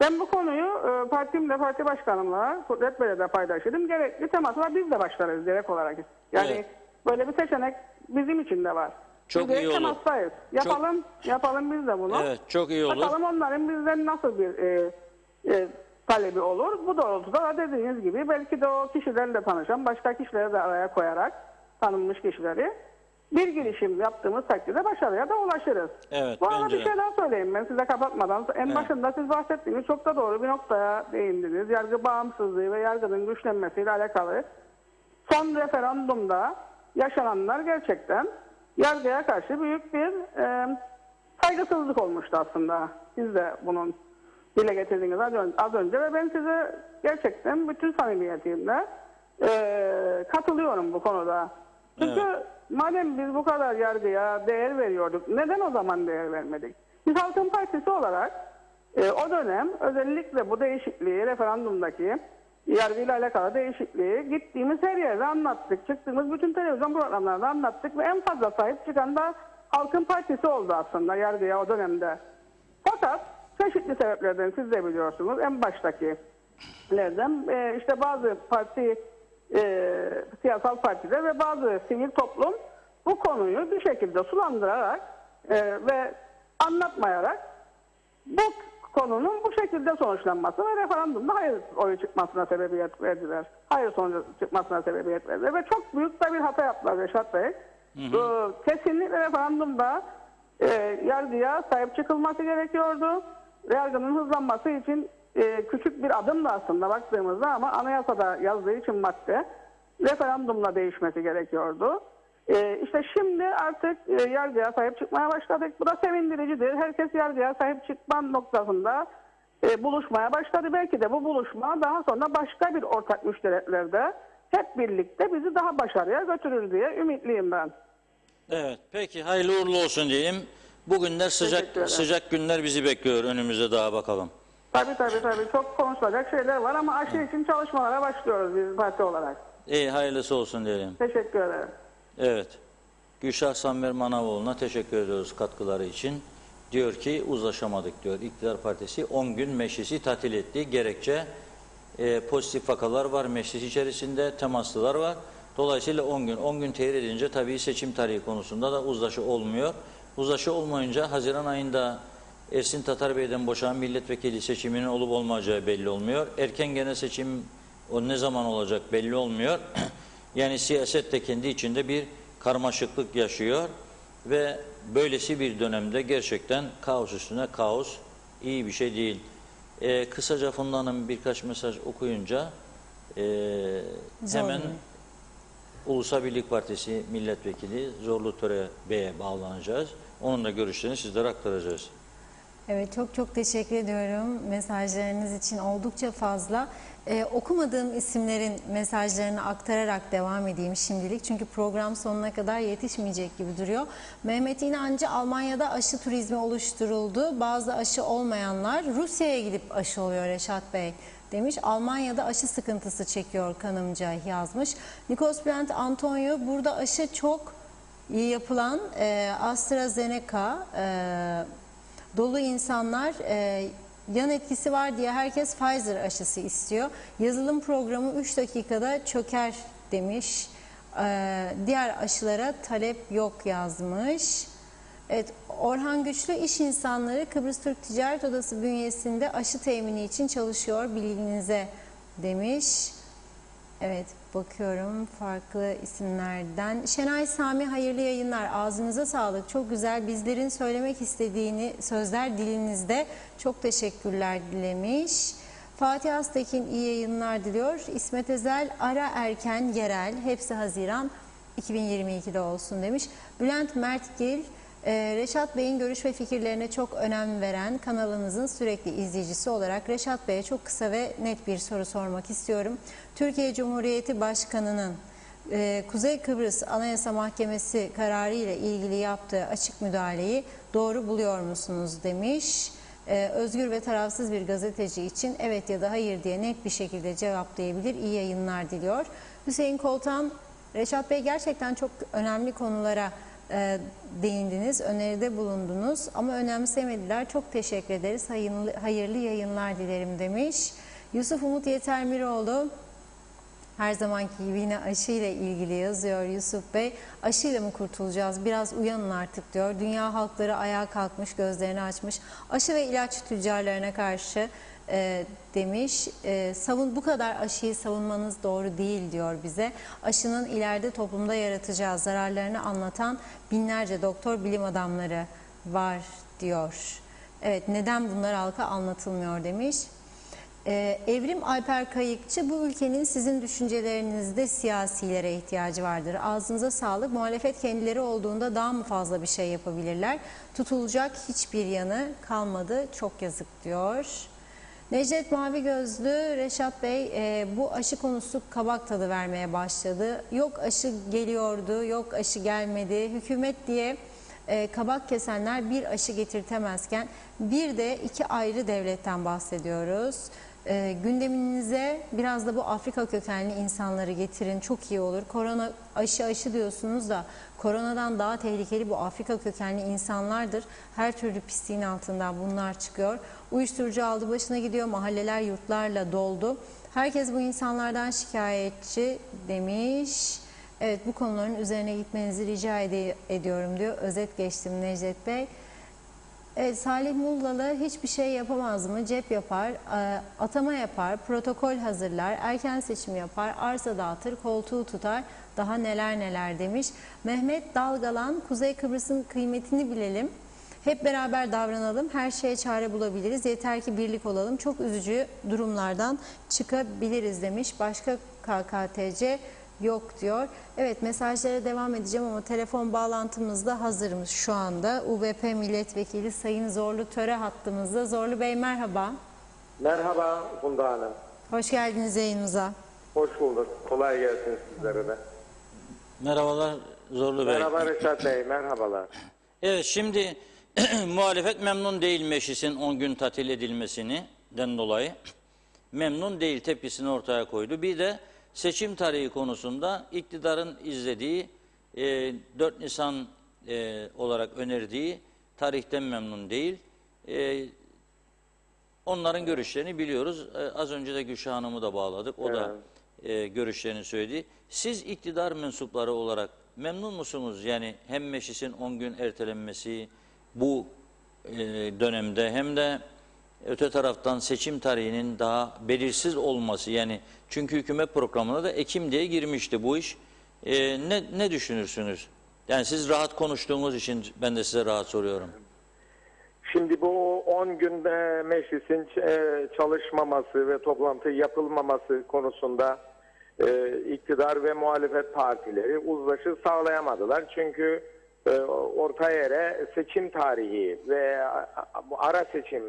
Ben bu konuyu partimle, parti başkanımla, Kudret Bey'le de paylaşırım. Gerekli temasla biz de başlarız direkt olarak. Yani Evet. böyle bir seçenek bizim için de var. Çok biz iyi olur. temastayız. Yapalım biz de bunu. Evet, çok iyi olur. Bakalım onların bizden nasıl bir talebi olur. Bu doğrultuda da dediğiniz gibi belki de o kişilerle tanışan başka kişileri de araya koyarak tanınmış kişileri bir girişim yaptığımız takdirde başarıya da ulaşırız. Evet, Bu arada bence bir de. şey daha söyleyeyim ben size kapatmadan. En başında siz bahsettiğiniz çok da doğru bir noktaya değindiniz. Yargı bağımsızlığı ve yargının güçlenmesiyle alakalı son referandumda yaşananlar gerçekten yargıya karşı büyük bir saygısızlık olmuştu aslında. Siz de bunun dile getirdiniz az önce ve ben size gerçekten bütün samimiyetimle katılıyorum bu konuda. Çünkü madem biz bu kadar yargıya değer veriyorduk, neden o zaman değer vermedik? Biz Halkın Partisi olarak o dönem özellikle bu değişikliği, referandumdaki yargıyla alakalı değişikliği gittiğimiz her yerde anlattık. Çıktığımız bütün televizyon programlarında anlattık ve en fazla sahip çıkan da Halkın Partisi oldu aslında yargıya o dönemde. Fakat çeşitli sebeplerden siz de biliyorsunuz en baştakilerden işte bazı siyasal partiler ve bazı sivil toplum bu konuyu bir şekilde sulandırarak ve anlatmayarak bu konunun bu şekilde sonuçlanması ve referandumda hayır oyu çıkmasına sebebiyet verdiler. Hayır sonucu çıkmasına sebebiyet verdiler ve çok büyük de bir hata yaptılar Reşat Bey. Kesinlikle referandumda yargıya sahip çıkılması gerekiyordu. Yargının hızlanması için küçük bir adım da aslında baktığımızda ama anayasada yazdığı için madde referandumla değişmesi gerekiyordu. İşte şimdi artık yargıya sahip çıkmaya başladık. Bu da sevindiricidir. Herkes yargıya sahip çıkma noktasında buluşmaya başladı. Belki de bu buluşma daha sonra başka bir ortak müştereklerde hep birlikte bizi daha başarıya götürür diye ümitliyim ben. Evet, peki hayırlı uğurlu olsun diyeyim. Bugünler sıcak günler bizi bekliyor önümüzde, daha bakalım. Tabii çok konuşulacak şeyler var ama aşı için çalışmalara başlıyoruz biz parti olarak. İyi, hayırlısı olsun diyelim. Teşekkür ederim. Evet, Gülşah Samver Manavoğlu'na teşekkür ediyoruz katkıları için. Diyor ki uzlaşamadık diyor. İktidar Partisi 10 gün meclisi tatil etti. Gerekçe pozitif vakalar var meclis içerisinde, temaslılar var. Dolayısıyla 10 gün. 10 gün tehir edince tabii seçim tarihi konusunda da uzlaşı olmuyor. Uzlaşı olmayınca Haziran ayında Ersin Tatar Bey'den boşanan milletvekili seçiminin olup olmayacağı belli olmuyor. Erken genel seçim o ne zaman olacak belli olmuyor. Yani siyaset de kendi içinde bir karmaşıklık yaşıyor ve böylesi bir dönemde gerçekten kaos üstüne kaos iyi bir şey değil. Kısaca Funda Hanım birkaç mesaj okuyunca hemen Ulusal Birlik Partisi Milletvekili Zorlu Töre Bey'e bağlanacağız. Onun da görüşlerini sizlere aktaracağız. Evet, çok teşekkür ediyorum mesajlarınız için, oldukça fazla. Okumadığım isimlerin mesajlarını aktararak devam edeyim şimdilik. Çünkü program sonuna kadar yetişmeyecek gibi duruyor. Mehmet İnancı, Almanya'da aşı turizmi oluşturuldu. Bazı aşı olmayanlar Rusya'ya gidip aşı oluyor Reşat Bey demiş. Almanya'da aşı sıkıntısı çekiyor kanımca yazmış. Nikos Bülent Antonio, burada aşı çok iyi yapılan AstraZeneca dolu insanlar yan etkisi var diye herkes Pfizer aşısı istiyor. Yazılım programı 3 dakikada çöker demiş. Diğer aşılara talep yok yazmış. Evet, Orhan Güçlü, iş insanları Kıbrıs Türk Ticaret Odası bünyesinde aşı temini için çalışıyor bilginize demiş. Evet, bakıyorum farklı isimlerden. Şenay Sami, hayırlı yayınlar. Ağzınıza sağlık. Çok güzel. Bizlerin söylemek istediğini sözler dilinizde. Çok teşekkürler dilemiş. Fatih Aztekin, iyi yayınlar diliyor. İsmet Ezel, ara erken yerel. Hepsi Haziran 2022'de olsun demiş. Bülent Mertgil, Reşat Bey'in görüş ve fikirlerine çok önem veren kanalınızın sürekli izleyicisi olarak Reşat Bey'e çok kısa ve net bir soru sormak istiyorum. Türkiye Cumhuriyeti Başkanı'nın Kuzey Kıbrıs Anayasa Mahkemesi kararı ile ilgili yaptığı açık müdahaleyi doğru buluyor musunuz demiş. Özgür ve tarafsız bir gazeteci için evet ya da hayır diye net bir şekilde cevaplayabilir. İyi yayınlar diliyor. Hüseyin Koltan, Reşat Bey gerçekten çok önemli konulara değindiniz, öneride bulundunuz ama önemsemediler. Çok teşekkür ederiz. Hayırlı yayınlar dilerim demiş. Yusuf Umut Yetermiroğlu, her zamanki gibi yine aşıyla ilgili yazıyor Yusuf Bey. Aşıyla mı kurtulacağız? Biraz uyanın artık diyor. Dünya halkları ayağa kalkmış, gözlerini açmış. Aşı ve ilaç tüccarlarına karşı demiş. Bu kadar aşıyı savunmanız doğru değil diyor bize. Aşının ileride toplumda yaratacağı zararlarını anlatan binlerce doktor, bilim adamları var diyor. Evet, neden bunlar halka anlatılmıyor demiş. Evrim Alper Kayıkçı, bu ülkenin sizin düşüncelerinizde siyasilere ihtiyacı vardır. Ağzınıza sağlık. Muhalefet kendileri olduğunda daha mı fazla bir şey yapabilirler? Tutulacak hiçbir yanı kalmadı. Çok yazık diyor. Necdet Mavi Gözlü, Reşat Bey, bu aşı konusu kabak tadı vermeye başladı. Yok aşı geliyordu, yok aşı gelmedi. Hükümet diye kabak kesenler bir aşı getirtemezken bir de iki ayrı devletten bahsediyoruz. Gündeminize biraz da bu Afrika kökenli insanları getirin, çok iyi olur. Korona aşı diyorsunuz da koronadan daha tehlikeli bu Afrika kökenli insanlardır. Her türlü pisliğin altından bunlar çıkıyor. Uyuşturucu aldı başına gidiyor, mahalleler yurtlarla doldu. Herkes bu insanlardan şikayetçi demiş. Evet, bu konuların üzerine gitmenizi rica ediyorum diyor. Özet geçtim Necdet Bey. Evet, Salih Mullalı, hiçbir şey yapamaz mı? Cep yapar, atama yapar, protokol hazırlar, erken seçim yapar, arsa dağıtır, koltuğu tutar, daha neler neler demiş. Mehmet Dalgalan, Kuzey Kıbrıs'ın kıymetini bilelim. Hep beraber davranalım, her şeye çare bulabiliriz. Yeter ki birlik olalım, çok üzücü durumlardan çıkabiliriz demiş. Başka KKTC yok diyor. Evet, mesajlara devam edeceğim ama telefon bağlantımız da hazırmış şu anda. UBP Milletvekili Sayın Zorlu Töre hattımızda. Zorlu Bey merhaba. Merhaba Funda Hanım. Hoş geldiniz yayınımıza. Hoş bulduk. Kolay gelsin sizlere de. Merhabalar Zorlu Bey. Merhaba Reşat Bey, merhabalar. Evet, şimdi muhalefet memnun değil meclisin 10 gün tatil edilmesinden dolayı. Memnun değil, tepkisini ortaya koydu. Bir de seçim tarihi konusunda iktidarın izlediği 4 Nisan olarak önerdiği tarihten memnun değil. Onların görüşlerini biliyoruz. Az önce de Gülşah Hanım'ı da bağladık. O da görüşlerini söyledi. Siz iktidar mensupları olarak memnun musunuz? Yani hem meclisin 10 gün ertelenmesi bu dönemde hem de öte taraftan seçim tarihinin daha belirsiz olması, yani çünkü hükümet programına da Ekim diye girmişti bu iş. Ne düşünürsünüz? Yani siz rahat konuştuğunuz için ben de size rahat soruyorum. Şimdi bu 10 günde meclisin çalışmaması ve toplantı yapılmaması konusunda iktidar ve muhalefet partileri uzlaşı sağlayamadılar. Çünkü orta yere seçim tarihi ve ara seçim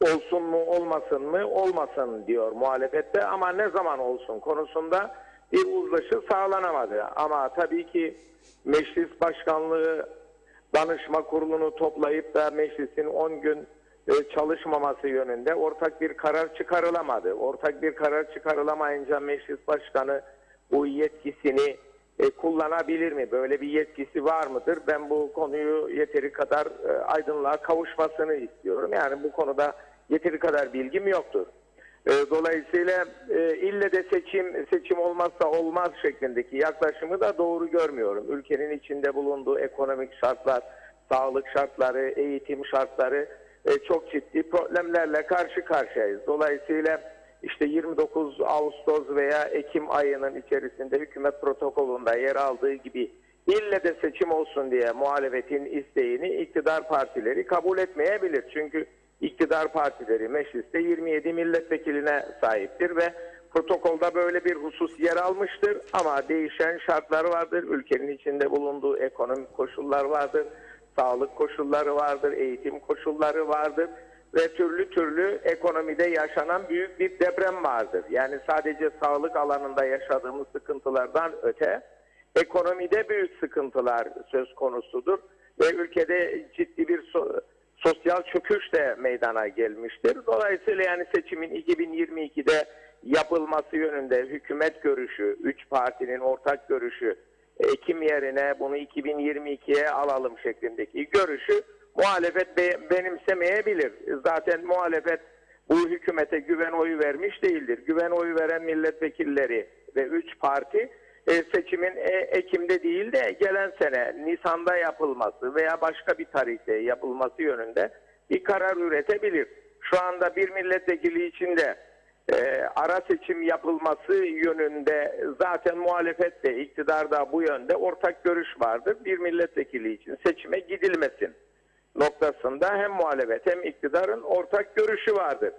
olsun mu olmasın mı olmasın diyor muhalefette, ama ne zaman olsun konusunda bir uzlaşı sağlanamadı. Ama tabii ki meclis başkanlığı danışma kurulunu toplayıp da meclisin 10 gün çalışmaması yönünde ortak bir karar çıkarılamadı. Ortak bir karar çıkarılamayınca meclis başkanı bu yetkisini kullanabilir mi? Böyle bir yetkisi var mıdır? Ben bu konuyu yeteri kadar aydınlığa kavuşmasını istiyorum. Yani bu konuda yeteri kadar bilgim yoktur. Dolayısıyla ille de seçim olmazsa olmaz şeklindeki yaklaşımı da doğru görmüyorum. Ülkenin içinde bulunduğu ekonomik şartlar, sağlık şartları, eğitim şartları çok ciddi problemlerle karşı karşıyayız. Dolayısıyla işte 29 Ağustos veya Ekim ayının içerisinde hükümet protokolünde yer aldığı gibi ille de seçim olsun diye muhalefetin isteğini iktidar partileri kabul etmeyebilir. Çünkü iktidar partileri mecliste 27 milletvekiline sahiptir ve protokolda böyle bir husus yer almıştır. Ama değişen şartlar vardır. Ülkenin içinde bulunduğu ekonomik koşullar vardır. Sağlık koşulları vardır. Eğitim koşulları vardır. Ve türlü türlü ekonomide yaşanan büyük bir deprem vardır. Yani sadece sağlık alanında yaşadığımız sıkıntılardan öte ekonomide büyük sıkıntılar söz konusudur. Ve ülkede ciddi bir sosyal çöküş de meydana gelmiştir. Dolayısıyla yani seçimin 2022'de yapılması yönünde hükümet görüşü, 3 partinin ortak görüşü, Ekim yerine bunu 2022'ye alalım şeklindeki görüşü muhalefet benimsemeyebilir. Zaten muhalefet bu hükümete güven oyu vermiş değildir. Güven oyu veren milletvekilleri ve 3 parti seçimin Ekim'de değil de gelen sene Nisan'da yapılması veya başka bir tarihte yapılması yönünde bir karar üretebilir. Şu anda bir milletvekili için de ara seçim yapılması yönünde zaten muhalefet de iktidar da bu yönde ortak görüş vardır. Bir milletvekili için seçime gidilmesin noktasında hem muhalefet hem iktidarın ortak görüşü vardır.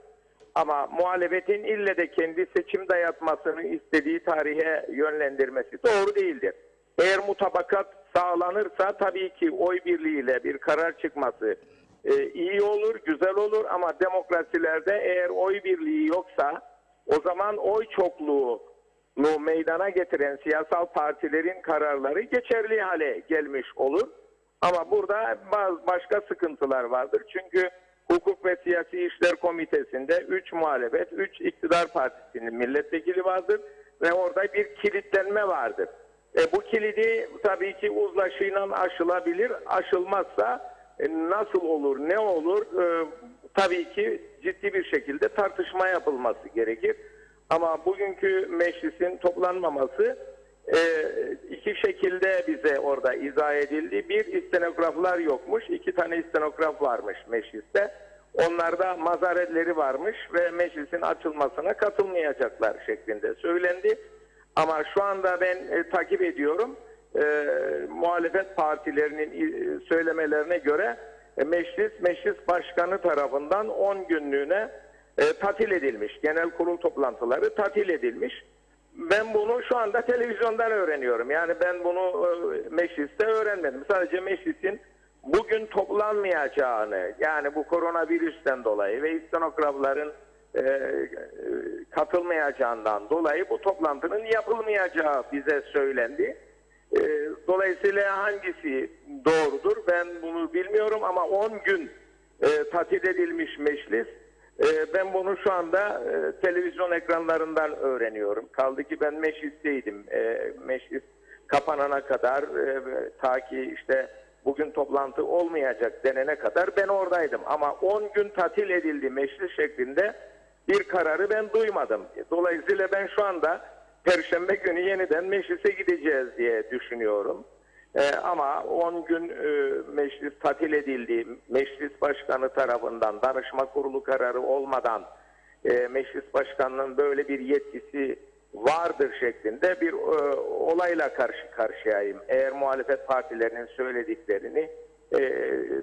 Ama muhalefetin ille de kendi seçim dayatmasını istediği tarihe yönlendirmesi doğru değildir. Eğer mutabakat sağlanırsa tabii ki oy birliğiyle bir karar çıkması iyi olur, güzel olur, ama demokrasilerde eğer oy birliği yoksa o zaman oy çokluğunu meydana getiren siyasal partilerin kararları geçerli hale gelmiş olur. Ama burada başka sıkıntılar vardır. Çünkü Hukuk ve Siyasi İşler Komitesi'nde 3 muhalefet, 3 iktidar partisinin milletvekili vardır ve orada bir kilitlenme vardır. Bu kilidi tabii ki uzlaşıyla aşılabilir. Aşılmazsa nasıl olur, ne olur? Tabii ki ciddi bir şekilde tartışma yapılması gerekir. Ama bugünkü meclisin toplanmaması iki şekilde bize orada izah edildi. Bir, istenograflar yokmuş. 2 tane istenograf varmış mecliste. Onlarda mazaretleri varmış ve meclisin açılmasına katılmayacaklar şeklinde söylendi. Ama şu anda ben takip ediyorum. Muhalefet partilerinin söylemelerine göre meclis başkanı tarafından 10 günlüğüne tatil edilmiş. Genel kurul toplantıları tatil edilmiş. Ben bunu şu anda televizyondan öğreniyorum. Yani ben bunu mecliste öğrenmedim. Sadece meclisin bugün toplanmayacağını, yani bu koronavirüsten dolayı ve istenografların katılmayacağından dolayı bu toplantının yapılmayacağı bize söylendi. Dolayısıyla hangisi doğrudur ben bunu bilmiyorum, ama 10 gün tatil edilmiş meclis. Ben bunu şu anda televizyon ekranlarından öğreniyorum. Kaldı ki ben meclisteydim. Meclis kapanana kadar ta ki işte bugün toplantı olmayacak denene kadar ben oradaydım. Ama 10 gün tatil edildi meclis şeklinde bir kararı ben duymadım. Dolayısıyla ben şu anda Perşembe günü yeniden meclise gideceğiz diye düşünüyorum. Ama 10 gün meclis tatil edildi. Meclis başkanı tarafından danışma kurulu kararı olmadan meclis başkanının böyle bir yetkisi vardır şeklinde bir olayla karşı karşıyayım. Eğer muhalefet partilerinin söylediklerini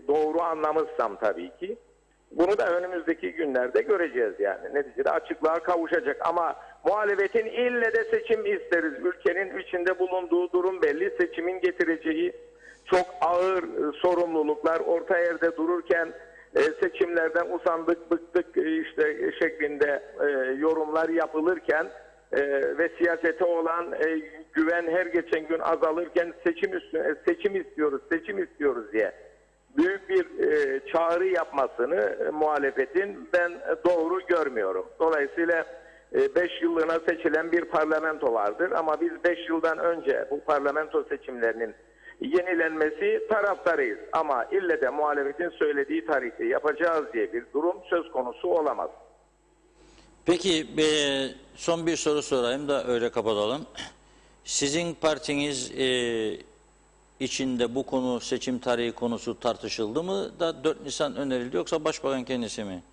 doğru anlamışsam tabii ki. Bunu da önümüzdeki günlerde göreceğiz yani. Neticede açıklığa kavuşacak ama muhalefetin ille de seçim isteriz. Ülkenin içinde bulunduğu durum belli. Seçimin getireceği çok ağır sorumluluklar orta yerde dururken seçimlerden usandık, bıktık işte şeklinde yorumlar yapılırken ve siyasete olan güven her geçen gün azalırken seçim istiyoruz diye büyük bir çağrı yapmasını muhalefetin ben doğru görmüyorum. Dolayısıyla 5 yıllığına seçilen bir parlamento vardır ama biz 5 yıldan önce bu parlamento seçimlerinin yenilenmesi taraftarıyız. Ama ille de muhalefetin söylediği tarihte yapacağız diye bir durum söz konusu olamaz. Peki son bir soru sorayım da öyle kapatalım. Sizin partiniz içinde bu konu, seçim tarihi konusu tartışıldı mı da 4 Nisan önerildi yoksa başbakan kendisi mi?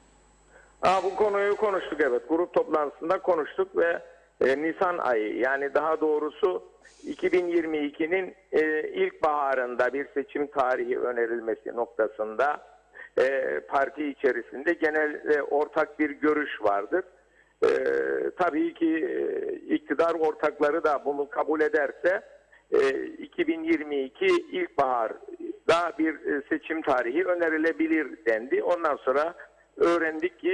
Bu konuyu konuştuk, evet. Grup toplantısında konuştuk ve Nisan ayı, yani daha doğrusu 2022'nin ilkbaharında bir seçim tarihi önerilmesi noktasında parti içerisinde genel ortak bir görüş vardır. Tabii ki iktidar ortakları da bunu kabul ederse 2022 ilkbaharda bir seçim tarihi önerilebilir dendi. Ondan sonra öğrendik ki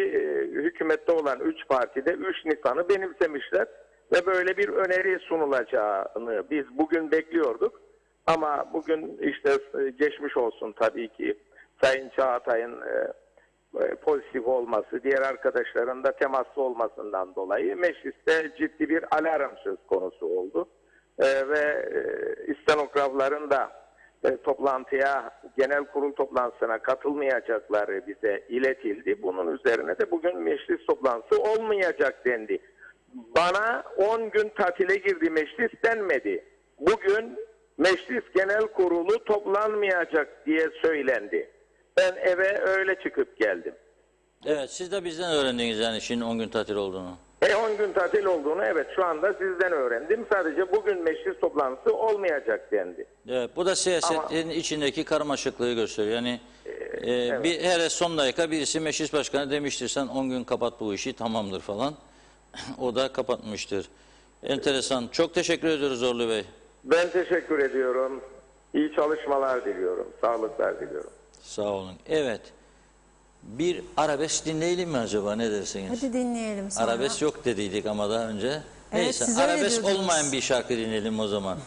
hükümette olan 3 partide 3 Nisan'ı benimsemişler ve böyle bir öneri sunulacağını biz bugün bekliyorduk. Ama bugün işte geçmiş olsun tabii ki Sayın Çağatay'ın pozitif olması, diğer arkadaşların da temaslı olmasından dolayı mecliste ciddi bir alarm söz konusu oldu. Ve istenografların da toplantıya, genel kurul toplantısına katılmayacakları bize iletildi. Bunun üzerine de bugün meclis toplantısı olmayacak dendi. Bana 10 gün tatile girdi meclis denmedi. Bugün meclis genel kurulu toplanmayacak diye söylendi. Ben eve öyle çıkıp geldim. Evet, siz de bizden öğrendiniz yani şimdi 10 gün tatil olduğunu. 10 gün tatil olduğunu evet şu anda sizden öğrendim. Sadece bugün meclis toplantısı olmayacak dendi. Evet, bu da siyasetin içindeki karmaşıklığı gösteriyor. Yani evet. bir hele son dakika birisi meclis başkanı demiştir sen 10 gün kapat bu işi tamamdır falan. O da kapatmıştır. Enteresan. Çok teşekkür ediyoruz Zorlu Bey. Ben teşekkür ediyorum. İyi çalışmalar diliyorum. Sağlıklar diliyorum. Sağ olun. Evet. Bir arabesk dinleyelim mi acaba, ne dersiniz? Hadi dinleyelim sonra. Arabesk yok dediydik ama daha önce. Evet, neyse siz öyle arabesk diyordunuz. olmayan bir şarkı dinleyelim o zaman.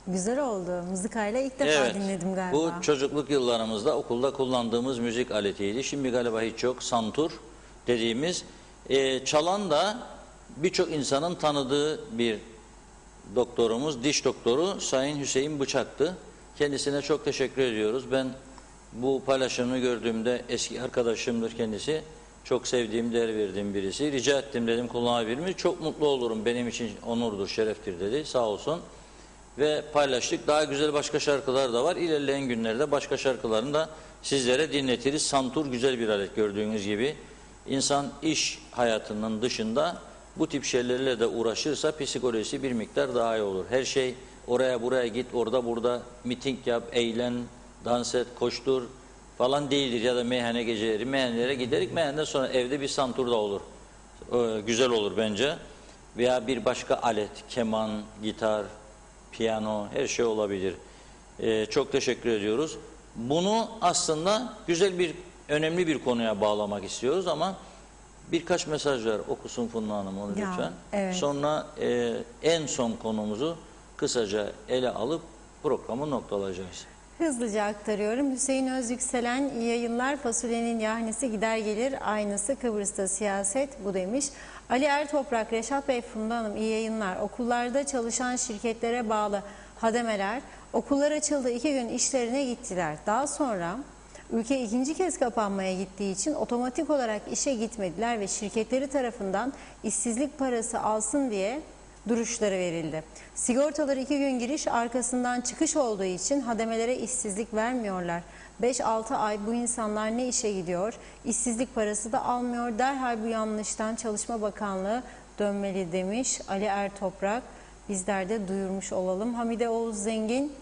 Güzel oldu. Mızıkayla ilk defa dinledim galiba. Bu çocukluk yıllarımızda okulda kullandığımız müzik aletiydi. Şimdi galiba hiç yok. Santur dediğimiz. Çalan da birçok insanın tanıdığı bir doktorumuz, diş doktoru Sayın Hüseyin Bıçak'tı. Kendisine çok teşekkür ediyoruz. Ben bu paylaşımını gördüğümde, eski arkadaşımdır kendisi. Çok sevdiğim, değer verdiğim birisi. Rica ettim, dedim kullanabilir miyim? Çok mutlu olurum. Benim için onurdur, şereftir dedi. Sağ olsun. Ve paylaştık. Daha güzel başka şarkılar da var. İlerleyen günlerde başka şarkılarını da sizlere dinletiriz. Santur güzel bir alet, gördüğünüz gibi. İnsan iş hayatının dışında bu tip şeylerle de uğraşırsa psikolojisi bir miktar daha iyi olur. Her şey oraya buraya git, orada burada miting yap, eğlen, dans et, koştur falan değildir. Ya da meyhane geceleri, meyhanelere giderik. Meyhaneden sonra evde bir santur da olur. Güzel olur bence. Veya bir başka alet, keman, gitar, piyano, her şey olabilir. Çok teşekkür ediyoruz. Bunu aslında güzel bir, önemli bir konuya bağlamak istiyoruz ama birkaç mesaj var. Okusun Funda Hanım onu lütfen. Evet. Sonra en son konumuzu kısaca ele alıp programı noktalayacağız. Hızlıca aktarıyorum. Hüseyin Özyükselen, iyi yayınlar. Fasulyenin yahnisi gider gelir aynısı, Kıbrıs'ta siyaset bu demiş. Ali Ertoprak, Reşat Bey, Funda Hanım iyi yayınlar. Okullarda çalışan şirketlere bağlı hademeler okullar açıldı 2 gün işlerine gittiler. Daha sonra ülke ikinci kez kapanmaya gittiği için otomatik olarak işe gitmediler ve şirketleri tarafından işsizlik parası alsın diye duruşları verildi. Sigortalar 2 gün giriş, arkasından çıkış olduğu için hademelere işsizlik vermiyorlar. 5-6 ay bu insanlar ne işe gidiyor, işsizlik parası da almıyor. Derhal bu yanlıştan Çalışma Bakanlığı dönmeli demiş Ali Ertoprak. Bizler de duyurmuş olalım. Hamide Oğuz Zengin,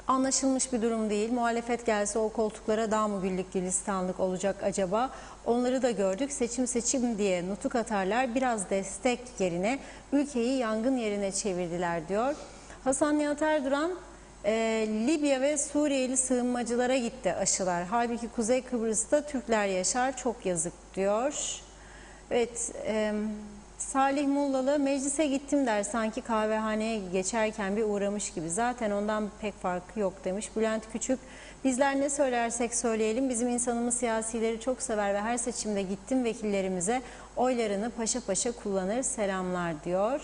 anlaşılmış bir durum değil. Muhalefet gelse o koltuklara daha mı güllük gülistanlık olacak acaba? Onları da gördük. Seçim diye nutuk atarlar. Biraz destek yerine ülkeyi yangın yerine çevirdiler diyor. Hasan Nihat Erduran, Libya ve Suriyeli sığınmacılara gitti aşılar. Halbuki Kuzey Kıbrıs'ta Türkler yaşar. Çok yazık diyor. Evet, Salih Mullalı, meclise gittim der sanki kahvehaneye geçerken bir uğramış gibi. Zaten ondan pek farkı yok demiş. Bülent Küçük, bizler ne söylersek söyleyelim bizim insanımız siyasileri çok sever ve her seçimde gittim vekillerimize oylarını paşa paşa kullanır, selamlar diyor.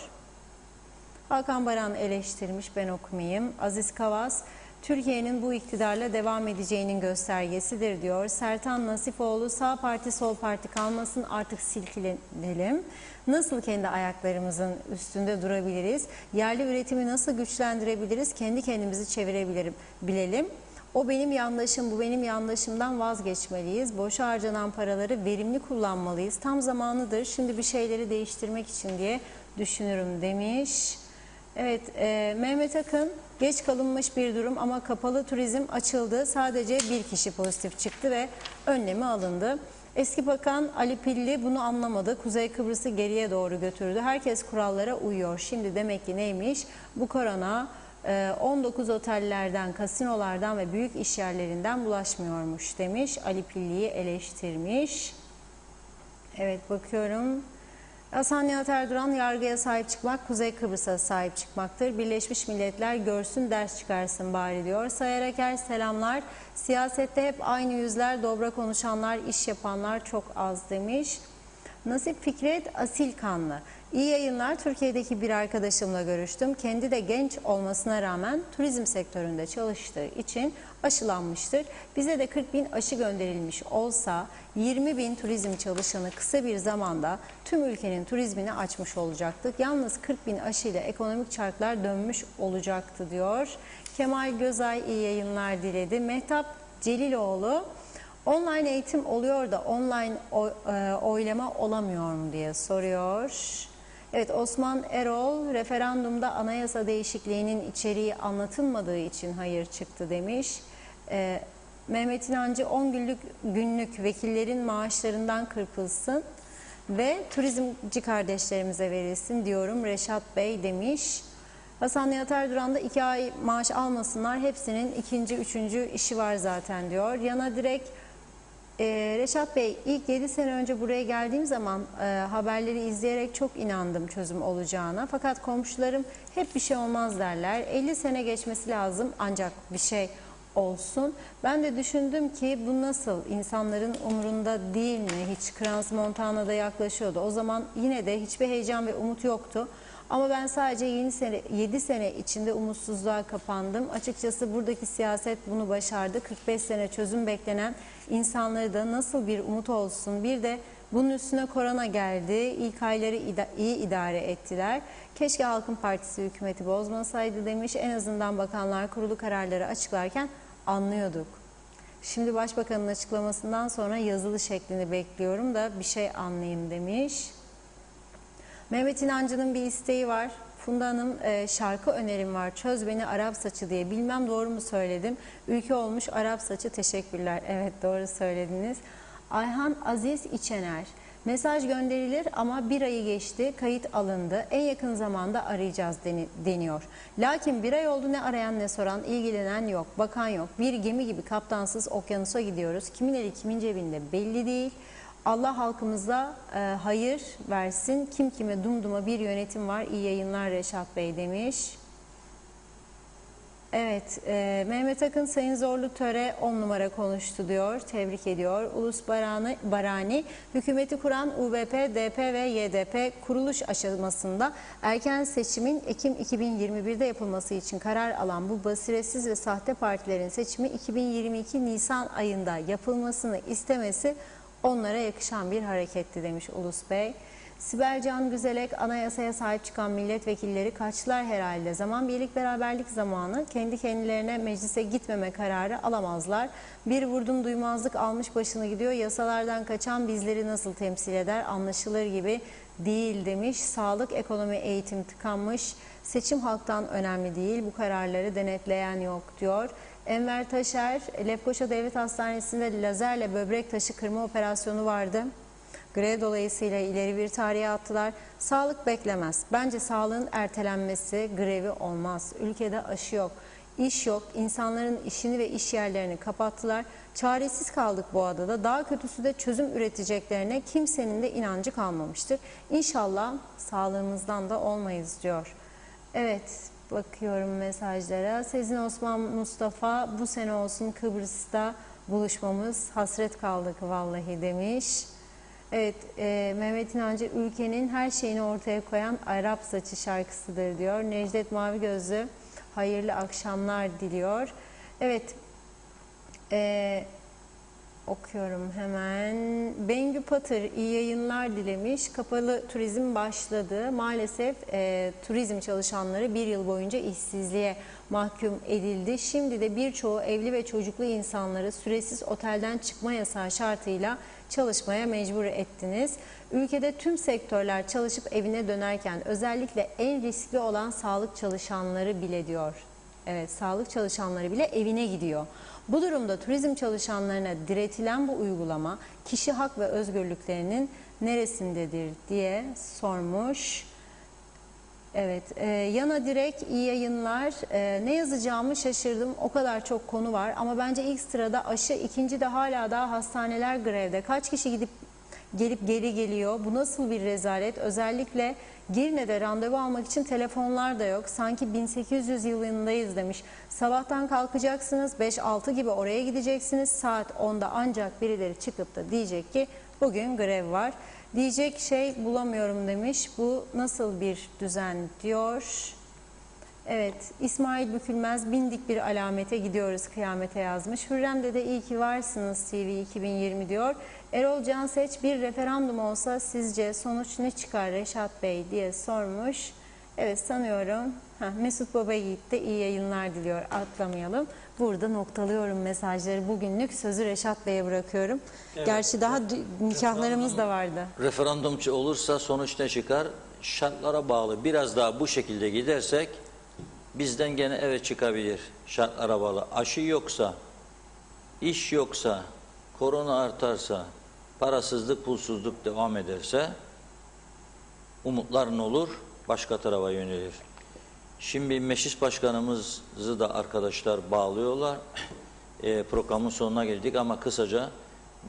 Hakan Baran eleştirmiş, ben okumayayım. Aziz Kavas, Türkiye'nin bu iktidarla devam edeceğinin göstergesidir diyor. Sertan Nasifoğlu, sağ parti sol parti kalmasın artık silkilenelim. Nasıl kendi ayaklarımızın üstünde durabiliriz? Yerli üretimi nasıl güçlendirebiliriz? Kendi kendimizi çevirebilelim. O benim yandaşım, bu benim yandaşımdan vazgeçmeliyiz. Boşa harcanan paraları verimli kullanmalıyız. Tam zamanıdır şimdi bir şeyleri değiştirmek için diye düşünürüm demiş. Evet, Mehmet Akın, geç kalınmış bir durum ama kapalı turizm açıldı. Sadece bir kişi pozitif çıktı ve önlemi alındı. Eski Bakan Ali Pilli bunu anlamadı. Kuzey Kıbrıs'ı geriye doğru götürdü. Herkes kurallara uyuyor. Şimdi demek ki neymiş? Bu korona 19 otellerden, kasinolardan ve büyük işyerlerinden bulaşmıyormuş demiş. Ali Pilli'yi eleştirmiş. Evet, bakıyorum. Hasan Nihat Erduran, yargıya sahip çıkmak Kuzey Kıbrıs'a sahip çıkmaktır. Birleşmiş Milletler görsün ders çıkarsın bari diyor. Sayar Aker, selamlar. Siyasette hep aynı yüzler, dobra konuşanlar, iş yapanlar çok az demiş. Nasip Fikret Asilkanlı, iyi yayınlar. Türkiye'deki bir arkadaşımla görüştüm. Kendi de genç olmasına rağmen turizm sektöründe çalıştığı için aşılanmıştır. Bize de 40.000 aşı gönderilmiş olsa 20.000 turizm çalışanı kısa bir zamanda tüm ülkenin turizmini açmış olacaktık. Yalnız 40.000 aşıyla ekonomik çarklar dönmüş olacaktı diyor. Kemal Gözay iyi yayınlar diledi. Mehtap Celiloğlu, online eğitim oluyor da online oylama olamıyor mu diye soruyor. Evet, Osman Erol, referandumda anayasa değişikliğinin içeriği anlatılmadığı için hayır çıktı demiş. Mehmet İnancı, 10 günlük vekillerin maaşlarından kırpılsın ve turizmci kardeşlerimize verilsin diyorum Reşat Bey demiş. Hasan Nihat Erduran da 2 ay maaş almasınlar, hepsinin ikinci, üçüncü işi var zaten diyor. Yana direkt Reşat Bey, ilk 7 sene önce buraya geldiğim zaman haberleri izleyerek çok inandım çözüm olacağına. Fakat komşularım hep bir şey olmaz derler. 50 sene geçmesi lazım ancak bir şey olsun. Ben de düşündüm ki bu nasıl, insanların umurunda değil mi? Hiç Crans-Montana'da yaklaşıyordu. O zaman yine de hiçbir heyecan ve umut yoktu. Ama ben sadece 7 sene içinde umutsuzluğa kapandım. Açıkçası buradaki siyaset bunu başardı. 45 sene çözüm beklenen insanları da nasıl bir umut olsun. Bir de bunun üstüne korona geldi. İlk ayları iyi idare ettiler. Keşke Halkın Partisi hükümeti bozmasaydı demiş. En azından bakanlar kurulu kararları açıklarken anlıyorduk. Şimdi başbakanın açıklamasından sonra yazılı şeklini bekliyorum da bir şey anlayayım demiş. Mehmet İnancı'nın bir isteği var. Funda Hanım, şarkı önerim var. Çöz Beni Arap Saçı diye. Bilmem doğru mu söyledim. Ülke olmuş Arap Saçı, teşekkürler. Evet, doğru söylediniz. Ayhan Aziz İçener. Mesaj gönderilir ama bir ayı geçti, kayıt alındı. En yakın zamanda arayacağız deniyor. Lakin bir ay oldu, ne arayan ne soran, ilgilenen yok, bakan yok. Bir gemi gibi kaptansız okyanusa gidiyoruz. Kimin eli kimin cebinde belli değil. Allah halkımıza hayır versin. Kim kime dumduma bir yönetim var. İyi yayınlar Reşat Bey demiş. Evet, Mehmet Akın Sayın Zorlu Töre 10 numara konuştu diyor. Tebrik ediyor. Ulus Barani, hükümeti kuran UBP, DP ve YDP kuruluş aşamasında erken seçimin Ekim 2021'de yapılması için karar alan bu basiretsiz ve sahte partilerin seçimi 2022 Nisan ayında yapılmasını istemesi onlara yakışan bir hareketti demiş Ulus Bey. Sibel Can Güzelek, anayasaya sahip çıkan milletvekilleri kaçtılar herhalde. Zaman birlik beraberlik zamanı, kendi kendilerine meclise gitmeme kararı alamazlar. Bir vurdum duymazlık almış başını gidiyor. Yasalardan kaçan bizleri nasıl temsil eder, anlaşılır gibi değil demiş. Sağlık, ekonomi, eğitim tıkanmış. Seçim halktan önemli değil, bu kararları denetleyen yok diyor. Enver Taşer, Lefkoşa Devlet Hastanesi'nde lazerle böbrek taşı kırma operasyonu vardı. Grev dolayısıyla ileri bir tarihe attılar. Sağlık beklemez. Bence sağlığın ertelenmesi grevi olmaz. Ülkede aşı yok, iş yok. İnsanların işini ve iş yerlerini kapattılar. Çaresiz kaldık bu adada. Daha kötüsü de çözüm üreteceklerine kimsenin de inancı kalmamıştır. İnşallah sağlığımızdan da olmayız diyor. Evet, bakıyorum mesajlara. Sezin Osman Mustafa, bu sene olsun Kıbrıs'ta buluşmamız, hasret kaldık vallahi demiş. Evet, Mehmet İnancı, ülkenin her şeyini ortaya koyan Arap Saçı şarkısıdır diyor. Necdet Mavi Gözlü, hayırlı akşamlar diliyor. Evet, okuyorum hemen. Bengü Patır, iyi yayınlar dilemiş. Kapalı turizm başladı. Maalesef turizm çalışanları bir yıl boyunca işsizliğe mahkum edildi. Şimdi de birçoğu evli ve çocuklu insanları süresiz otelden çıkma yasağı şartıyla çalışmaya mecbur ettiniz. Ülkede tüm sektörler çalışıp evine dönerken özellikle en riskli olan sağlık çalışanları bile diyor. Evet, sağlık çalışanları bile evine gidiyor. Bu durumda turizm çalışanlarına diretilen bu uygulama kişi hak ve özgürlüklerinin neresindedir diye sormuş. Evet, Yana Direk, iyi yayınlar. Ne yazacağımı şaşırdım. O kadar çok konu var ama bence ilk sırada aşı, ikinci de hala daha hastaneler grevde. Kaç kişi gelip geri geliyor? Bu nasıl bir rezalet? Özellikle Girne'de randevu almak için telefonlar da yok. Sanki 1800 yılındayız demiş. Sabahtan kalkacaksınız, 5-6 gibi oraya gideceksiniz. Saat 10'da ancak birileri çıkıp da diyecek ki bugün grev var. Diyecek şey bulamıyorum demiş. Bu nasıl bir düzen diyor. Evet, İsmail Bükülmez, bindik bir alamete gidiyoruz kıyamete yazmış. Hürrem Dede, iyi ki varsınız TV 2020 diyor. Erol Canseç, bir referandum olsa sizce sonuç ne çıkar Reşat Bey diye sormuş. Evet, sanıyorum Mesut Baba Yiğit de iyi yayınlar diliyor, atlamayalım. Burada noktalıyorum mesajları, bugünlük sözü Reşat Bey'e bırakıyorum. Evet, gerçi daha nikahlarımız da vardı. Referandumcu olursa sonuç ne çıkar? Şartlara bağlı, biraz daha bu şekilde gidersek bizden gene evet çıkabilir, şartlara bağlı. Aşı yoksa, iş yoksa, korona artarsa, parasızlık, pulsuzluk devam ederse umutlar ne olur? Başka tarafa yönelir. Şimdi meclis başkanımızı da arkadaşlar bağlıyorlar. Programın sonuna geldik ama kısaca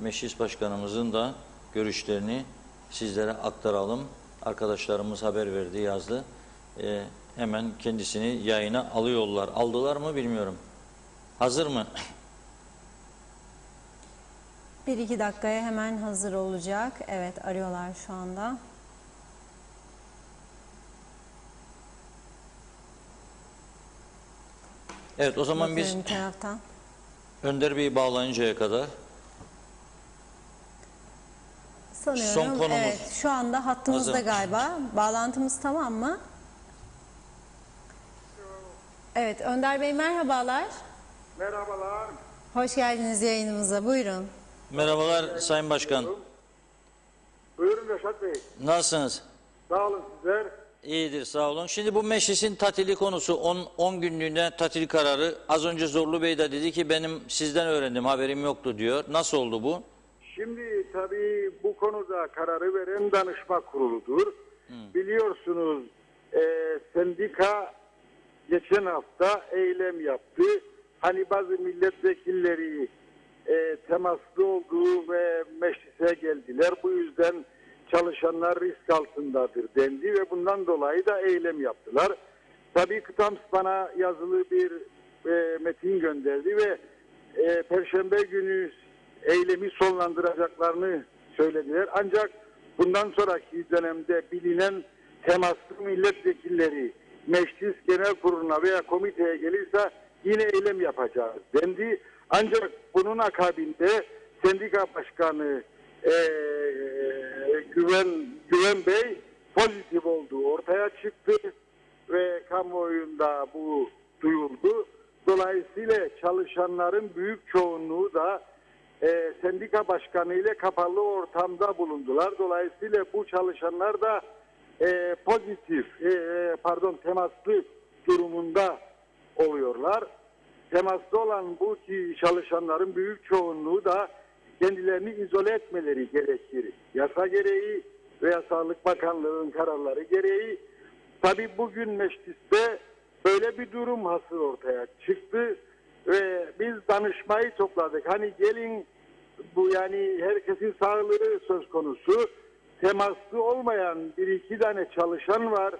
Meclis Başkanımızın da görüşlerini sizlere aktaralım. Arkadaşlarımız haber verdi, yazdı. Hemen kendisini yayına alıyorlar. Aldılar mı bilmiyorum. Hazır mı? 1-2 dakikaya hemen hazır olacak. Evet, arıyorlar şu anda. Evet, o zaman biz Bakıyorum bir taraftan. Önder Bey'i bağlayıncaya kadar Sanıyorum son konumuz. evet, şu anda hattımızda Hazır. galiba. Bağlantımız tamam mı? Evet, Önder Bey merhabalar. Merhabalar. Hoş geldiniz yayınımıza. Buyurun. merhabalar Sayın Başkan. Buyurun Reşat Bey. Nasılsınız? Sağ olun sizler. İyidir, sağ olun. Şimdi bu meclisin tatili konusu 10 günlüğüne tatil kararı. Az önce Zorlu Bey de dedi ki benim sizden öğrendim, haberim yoktu diyor. Nasıl oldu bu? Şimdi tabii bu konuda kararı veren danışma kuruludur. Biliyorsunuz sendika geçen hafta eylem yaptı. Hani bazı milletvekilleri temaslı olduğu ve meclise geldiler. Bu yüzden çalışanlar risk altındadır dendi ve bundan dolayı da eylem yaptılar. Tabii Kıtams bana yazılı bir metin gönderdi ve Perşembe günü eylemi sonlandıracaklarını söylediler. Ancak bundan sonraki dönemde bilinen temaslı milletvekilleri meclis genel kuruluna veya komiteye gelirse yine eylem yapacağız dendi. Ancak bunun akabinde sendika başkanı Güven Bey pozitif olduğu ortaya çıktı ve kamuoyunda bu duyuldu. Dolayısıyla çalışanların büyük çoğunluğu da sendika başkanı ile kapalı ortamda bulundular. Dolayısıyla bu çalışanlar da temaslı durumunda oluyorlar. Temaslı olan bu çalışanların büyük çoğunluğu da kendilerini izole etmeleri gerekir. Yasa gereği veya Sağlık Bakanlığı'nın kararları gereği. Tabii bugün mecliste böyle bir durum hasıl ortaya çıktı ve biz danışmayı topladık. Hani gelin bu yani herkesin sağlığı söz konusu. Temaslı olmayan bir iki tane çalışan var.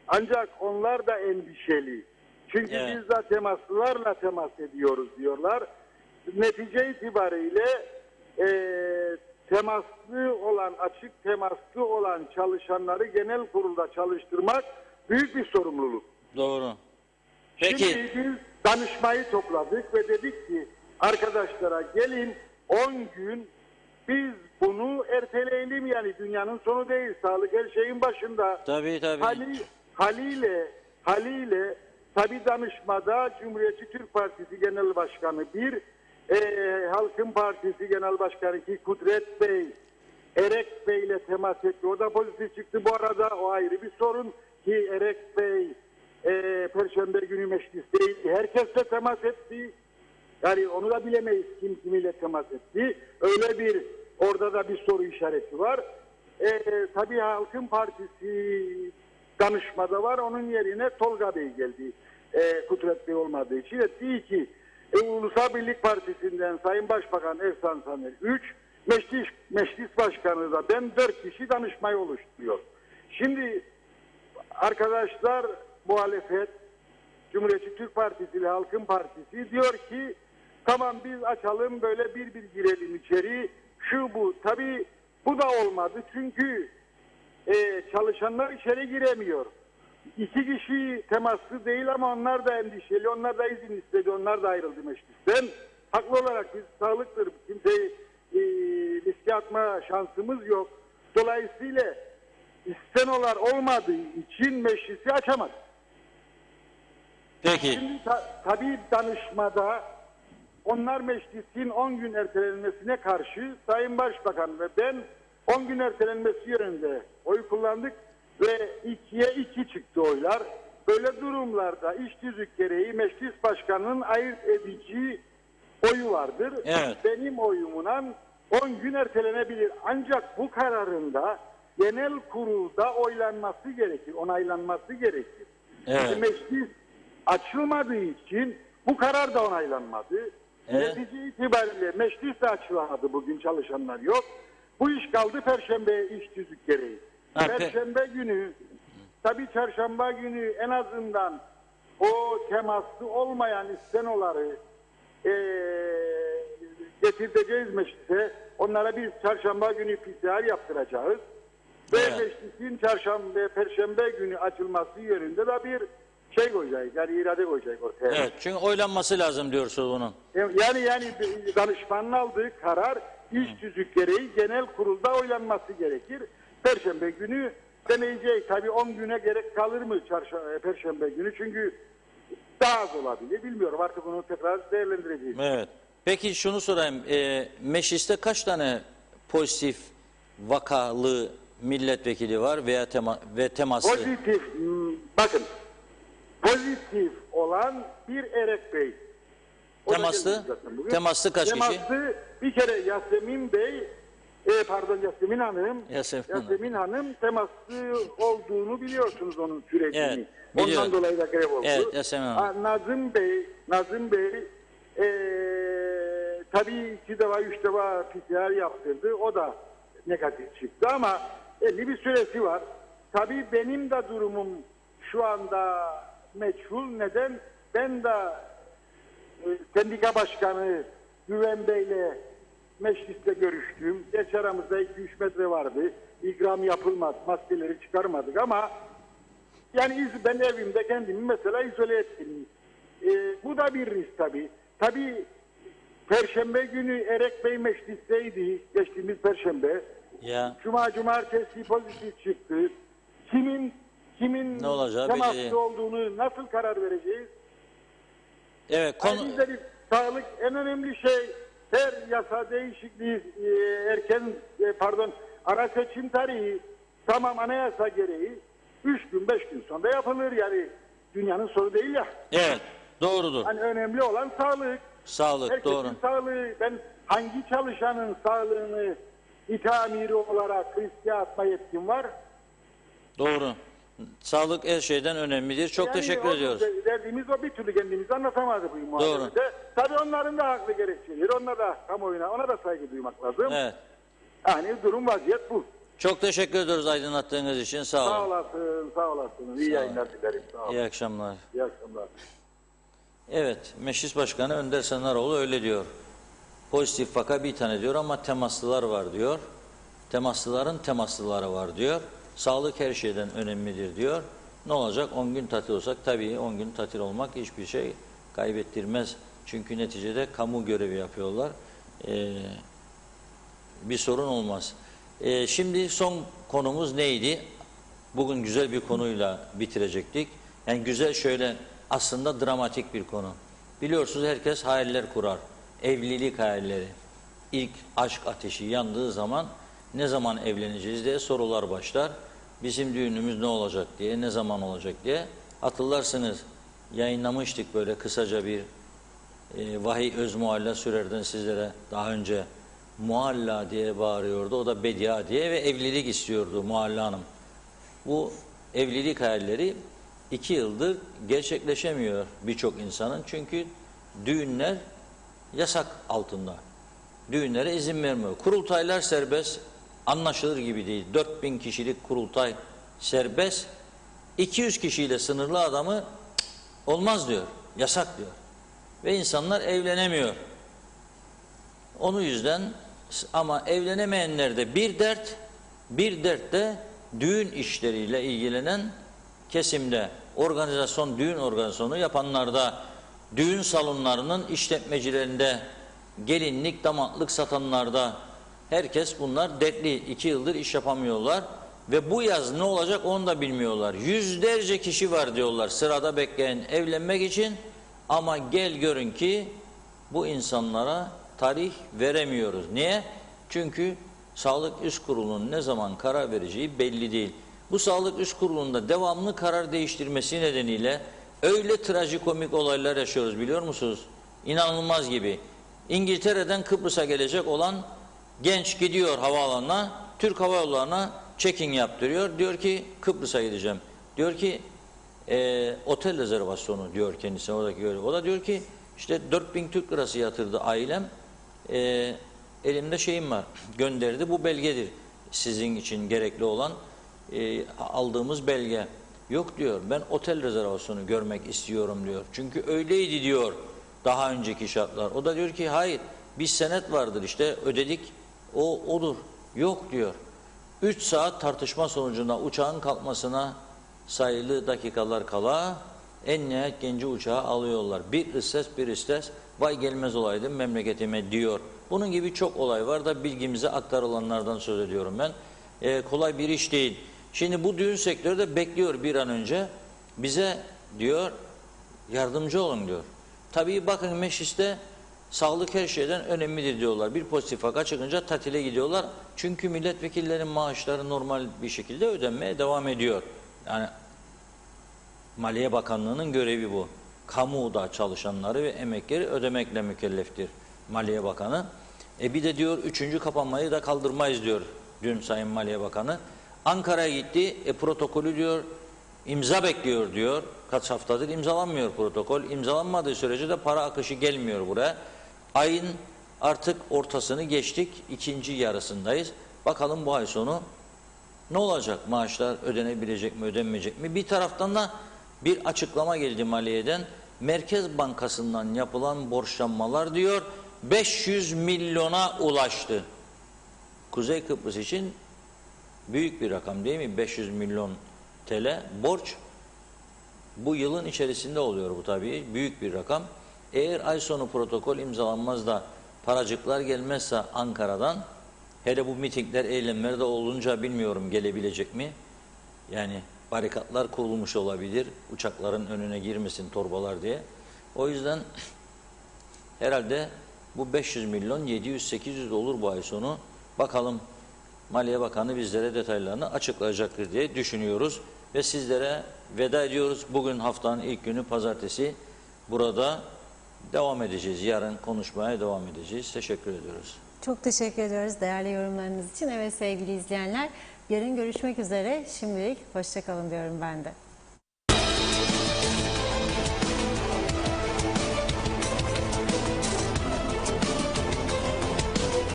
Ancak onlar da endişeli. Çünkü biz de temaslılarla temas ediyoruz diyorlar. Netice itibariyle açık temaslı olan çalışanları genel kurulda çalıştırmak büyük bir sorumluluk. Doğru. Peki. Şimdi biz danışmayı topladık ve dedik ki arkadaşlara gelin 10 gün biz bunu erteleyelim, yani dünyanın sonu değil, sağlık her şeyin başında. Tabii. Haliyle tabii danışmada Cumhuriyetçi Türk Partisi Genel Başkanı Halkın Partisi Genel Başkanı Kudret Bey, Erek Bey ile temas etti. O da pozitif çıktı. Bu arada o ayrı bir sorun ki Erek Bey Perşembe günü meclisteydi. Herkesle temas etti. Yani onu da bilemeyiz kim kimiyle temas etti. Öyle bir orada da bir soru işareti var. Tabii Halkın Partisi danışmada var. Onun yerine Tolga Bey geldi. Kudret Bey olmadığı için etti ki Ulusal Birlik Partisi'nden Sayın Başbakan Efsan Saner 3, Meclis Başkanı da ben 4 kişi danışmayı oluşturuyor. Şimdi arkadaşlar muhalefet, Cumhuriyetçi Türk Partisi ile Halkın Partisi diyor ki tamam biz açalım böyle bir girelim içeri, şu bu. Tabii bu da olmadı çünkü çalışanlar içeri giremiyor. 2 kişi temaslı değil ama onlar da endişeli, onlar da izin istedi, onlar da ayrıldı meclisten. Haklı olarak biz sağlıktır, kimseyi riske atma şansımız yok. Dolayısıyla istenolar olmadığı için meclisi açamadık. Peki. Şimdi tabii danışmada onlar meclisin 10 gün ertelenmesine karşı Sayın Başbakan ve ben 10 gün ertelenmesi yönünde oy kullandık ve 2'ye 2 çıktı oylar. Böyle durumlarda iş tüzük gereği meclis başkanının ayırt edici oyu vardır. Evet. Benim oyumla 10 gün ertelenebilir. Ancak bu kararında genel kurulda oylanması gerekir, onaylanması gerekir. Evet. Meclis açılmadığı için bu karar da onaylanmadı. Evet. Netice itibariyle meclis de açılamadı, bugün çalışanlar yok. Bu iş kaldı Perşembe iş tüzük gereği. Ha, Perşembe günü, tabii çarşamba günü en azından o temaslı olmayan istenoları getireceğiz meclise. Onlara biz çarşamba günü PCR yaptıracağız. Ve Evet. meclisin Perşembe günü açılması yönünde de bir şey koyacak, yani irade koyacak ortaya. Evet, çünkü oylanması lazım diyorsunuz bunun. Yani danışmanın aldığı karar iş tüzük gereği genel kurulda oylanması gerekir. Perşembe günü deneyecek. Tabii 10 güne gerek kalır mı Perşembe günü? Çünkü daha az olabilir. Bilmiyorum, artık bunu tekrar değerlendireceğiz. Evet. Peki şunu sorayım. Mecliste kaç tane pozitif vakalı milletvekili var veya temaslı? Pozitif, bakın, pozitif olan bir Erek Bey. O da Temaslı? geldi zaten bugün. Temaslı kaç kişi? Temaslı bir kere Yasemin Bey, Yasemin Hanım. Yasemin Hanım temaslı olduğunu biliyorsunuz onun sürecini. Evet, biliyorum. Ondan dolayı da grev oldu. Evet, Yasemin Hanım. Nazım Bey tabii 2 defa 3 defa PCR yaptırdı. O da negatif çıktı ama belli bir süresi var. Tabii benim de durumum şu anda meçhul. Neden? Ben de sendika başkanı Güven Bey'le mecliste görüştüm. Geç aramızda 2-3 metre vardı. İkram yapılmadı. Maskeleri çıkarmadık ama yani ben evimde kendimi mesela izole ettim. Bu da bir risk tabii. Tabii Perşembe günü Erek Bey meclisteydi. Geçtiğimiz Perşembe. Ya. Cumartesi pozitif çıktı. Kimin Ne olacağı temaslı belli. olduğunu nasıl karar vereceğiz? Evet. Bizde bir sağlık en önemli şey. Her yasa değişikliği ara seçim tarihi tamam anayasa gereği 3 gün 5 gün sonra yapılır, yani dünyanın soru değil ya. Evet. Doğrudur. Hani önemli olan sağlık. Sağlık. Herkesin Doğru. sağlığı. Ben hangi çalışanın sağlığını İtamiri olarak riske atma yetkim var? Doğru. Sağlık her şeyden önemlidir. Çok teşekkür ediyoruz. Derdimiz o, bir türlü kendimizi anlatamadı bu muhabbette. Tabii onların da haklı gerekçeleri. Ona da kamuoyuna, ona da saygı duymak lazım. Evet. Yani durum, vaziyet bu. Çok teşekkür ediyoruz aydınlattığınız için. Sağ olun. Sağ olasın, sağ olasın. İyi yayınlar dilerim. Sağ olun. İyi akşamlar. İyi akşamlar. Evet, Meclis Başkanı Önder Senaroğlu öyle diyor. Pozitif vaka bir tane diyor ama temaslılar var diyor. Temaslıların temaslıları var diyor. Sağlık her şeyden önemlidir diyor. Ne olacak? 10 gün tatil olsak tabii 10 gün tatil olmak hiçbir şey kaybettirmez. Çünkü neticede kamu görevi yapıyorlar. Bir sorun olmaz. Şimdi son konumuz neydi? Bugün güzel bir konuyla bitirecektik. Yani güzel, şöyle aslında dramatik bir konu. Biliyorsunuz herkes hayaller kurar. Evlilik hayalleri. İlk aşk ateşi yandığı zaman ne zaman evleneceğiz diye sorular başlar. Bizim düğünümüz ne olacak diye, ne zaman olacak diye. Hatırlarsınız, yayınlamıştık böyle kısaca bir Vahiy Özmualla Sürer'den sizlere daha önce. Mualla diye bağırıyordu, o da Bedia diye ve evlilik istiyordu Mualla Hanım. Bu evlilik hayalleri 2 yıldır gerçekleşemiyor birçok insanın. Çünkü düğünler yasak altında. Düğünlere izin vermiyor. Kurultaylar serbest, anlaşılır gibi değil. 4000 kişilik kurultay serbest, 200 kişiyle sınırlı adamı olmaz diyor, yasak diyor. Ve insanlar evlenemiyor. Onun yüzden ama evlenemeyenler de bir dert de düğün işleriyle ilgilenen kesimde, düğün organizasyonu yapanlarda, düğün salonlarının işletmecilerinde, gelinlik, damatlık satanlarda, herkes bunlar dertli. 2 yıldır iş yapamıyorlar ve bu yaz ne olacak onu da bilmiyorlar. Yüzlerce kişi var diyorlar sırada bekleyen evlenmek için ama gel görün ki bu insanlara tarih veremiyoruz. Niye? Çünkü Sağlık Üst Kurulu'nun ne zaman karar vereceği belli değil. Bu Sağlık Üst Kurulu'nda devamlı karar değiştirmesi nedeniyle öyle trajikomik olaylar yaşıyoruz, biliyor musunuz? İnanılmaz gibi. İngiltere'den Kıbrıs'a gelecek olan genç gidiyor havaalanına, Türk Hava Yolları'na check-in yaptırıyor. Diyor ki Kıbrıs'a gideceğim. Diyor ki otel rezervasyonu diyor kendisine oradaki görev. O da diyor ki İşte 4.000 Türk lirası yatırdı ailem. Elimde şeyim var, gönderdi. Bu belgedir sizin için gerekli olan aldığımız belge. Yok diyor, ben otel rezervasyonu görmek istiyorum diyor. Çünkü öyleydi diyor daha önceki şartlar. O da diyor ki hayır, bir senet vardır işte ödedik, o odur. Yok diyor. 3 saat tartışma sonucunda uçağın kalkmasına sayılı dakikalar kala en nihayet genci uçağa alıyorlar. Bir istes bir istes, vay gelmez olaydım memleketime diyor. Bunun gibi çok olay var da bilgimize aktarılanlardan söz ediyorum ben. Kolay bir iş değil. Şimdi bu düğün sektörü de bekliyor bir an önce. Bize diyor yardımcı olun diyor. Tabii bakın mecliste sağlık her şeyden önemlidir diyorlar. Bir pozitif vaka çıkınca tatile gidiyorlar. Çünkü milletvekillerinin maaşları normal bir şekilde ödenmeye devam ediyor. Yani Maliye Bakanlığı'nın görevi bu. Kamuda çalışanları ve emekleri ödemekle mükelleftir Maliye Bakanı. Bir de diyor 3. kapanmayı da kaldırmayız diyor dün Sayın Maliye Bakanı. Ankara'ya gitti, protokolü diyor imza bekliyor diyor. Kaç haftadır imzalanmıyor protokol. İmzalanmadığı sürece de para akışı gelmiyor buraya. Ayın artık ortasını geçtik, ikinci yarısındayız. Bakalım bu ay sonu ne olacak? Maaşlar ödenebilecek mi, ödenmeyecek mi? Bir taraftan da bir açıklama geldi Maliye'den. Merkez Bankası'ndan yapılan borçlanmalar diyor 500 milyona ulaştı. Kuzey Kıbrıs için büyük bir rakam değil mi? 500 milyon TL borç. Bu yılın içerisinde oluyor bu tabii. Büyük bir rakam. Eğer ay sonu protokol imzalanmaz da paracıklar gelmezse Ankara'dan, hele bu mitingler, eylemler de olunca bilmiyorum gelebilecek mi? Yani barikatlar kurulmuş olabilir. Uçakların önüne girmesin torbalar diye. O yüzden herhalde bu 500 milyon 700-800 olur bu ay sonu. Bakalım Maliye Bakanı bizlere detaylarını açıklayacaktır diye düşünüyoruz. Ve sizlere veda ediyoruz. Bugün haftanın ilk günü pazartesi. Burada devam edeceğiz. Yarın konuşmaya devam edeceğiz. Teşekkür ediyoruz. Çok teşekkür ediyoruz değerli yorumlarınız için. Evet sevgili izleyenler, yarın görüşmek üzere. Şimdilik hoşça kalın diyorum ben de.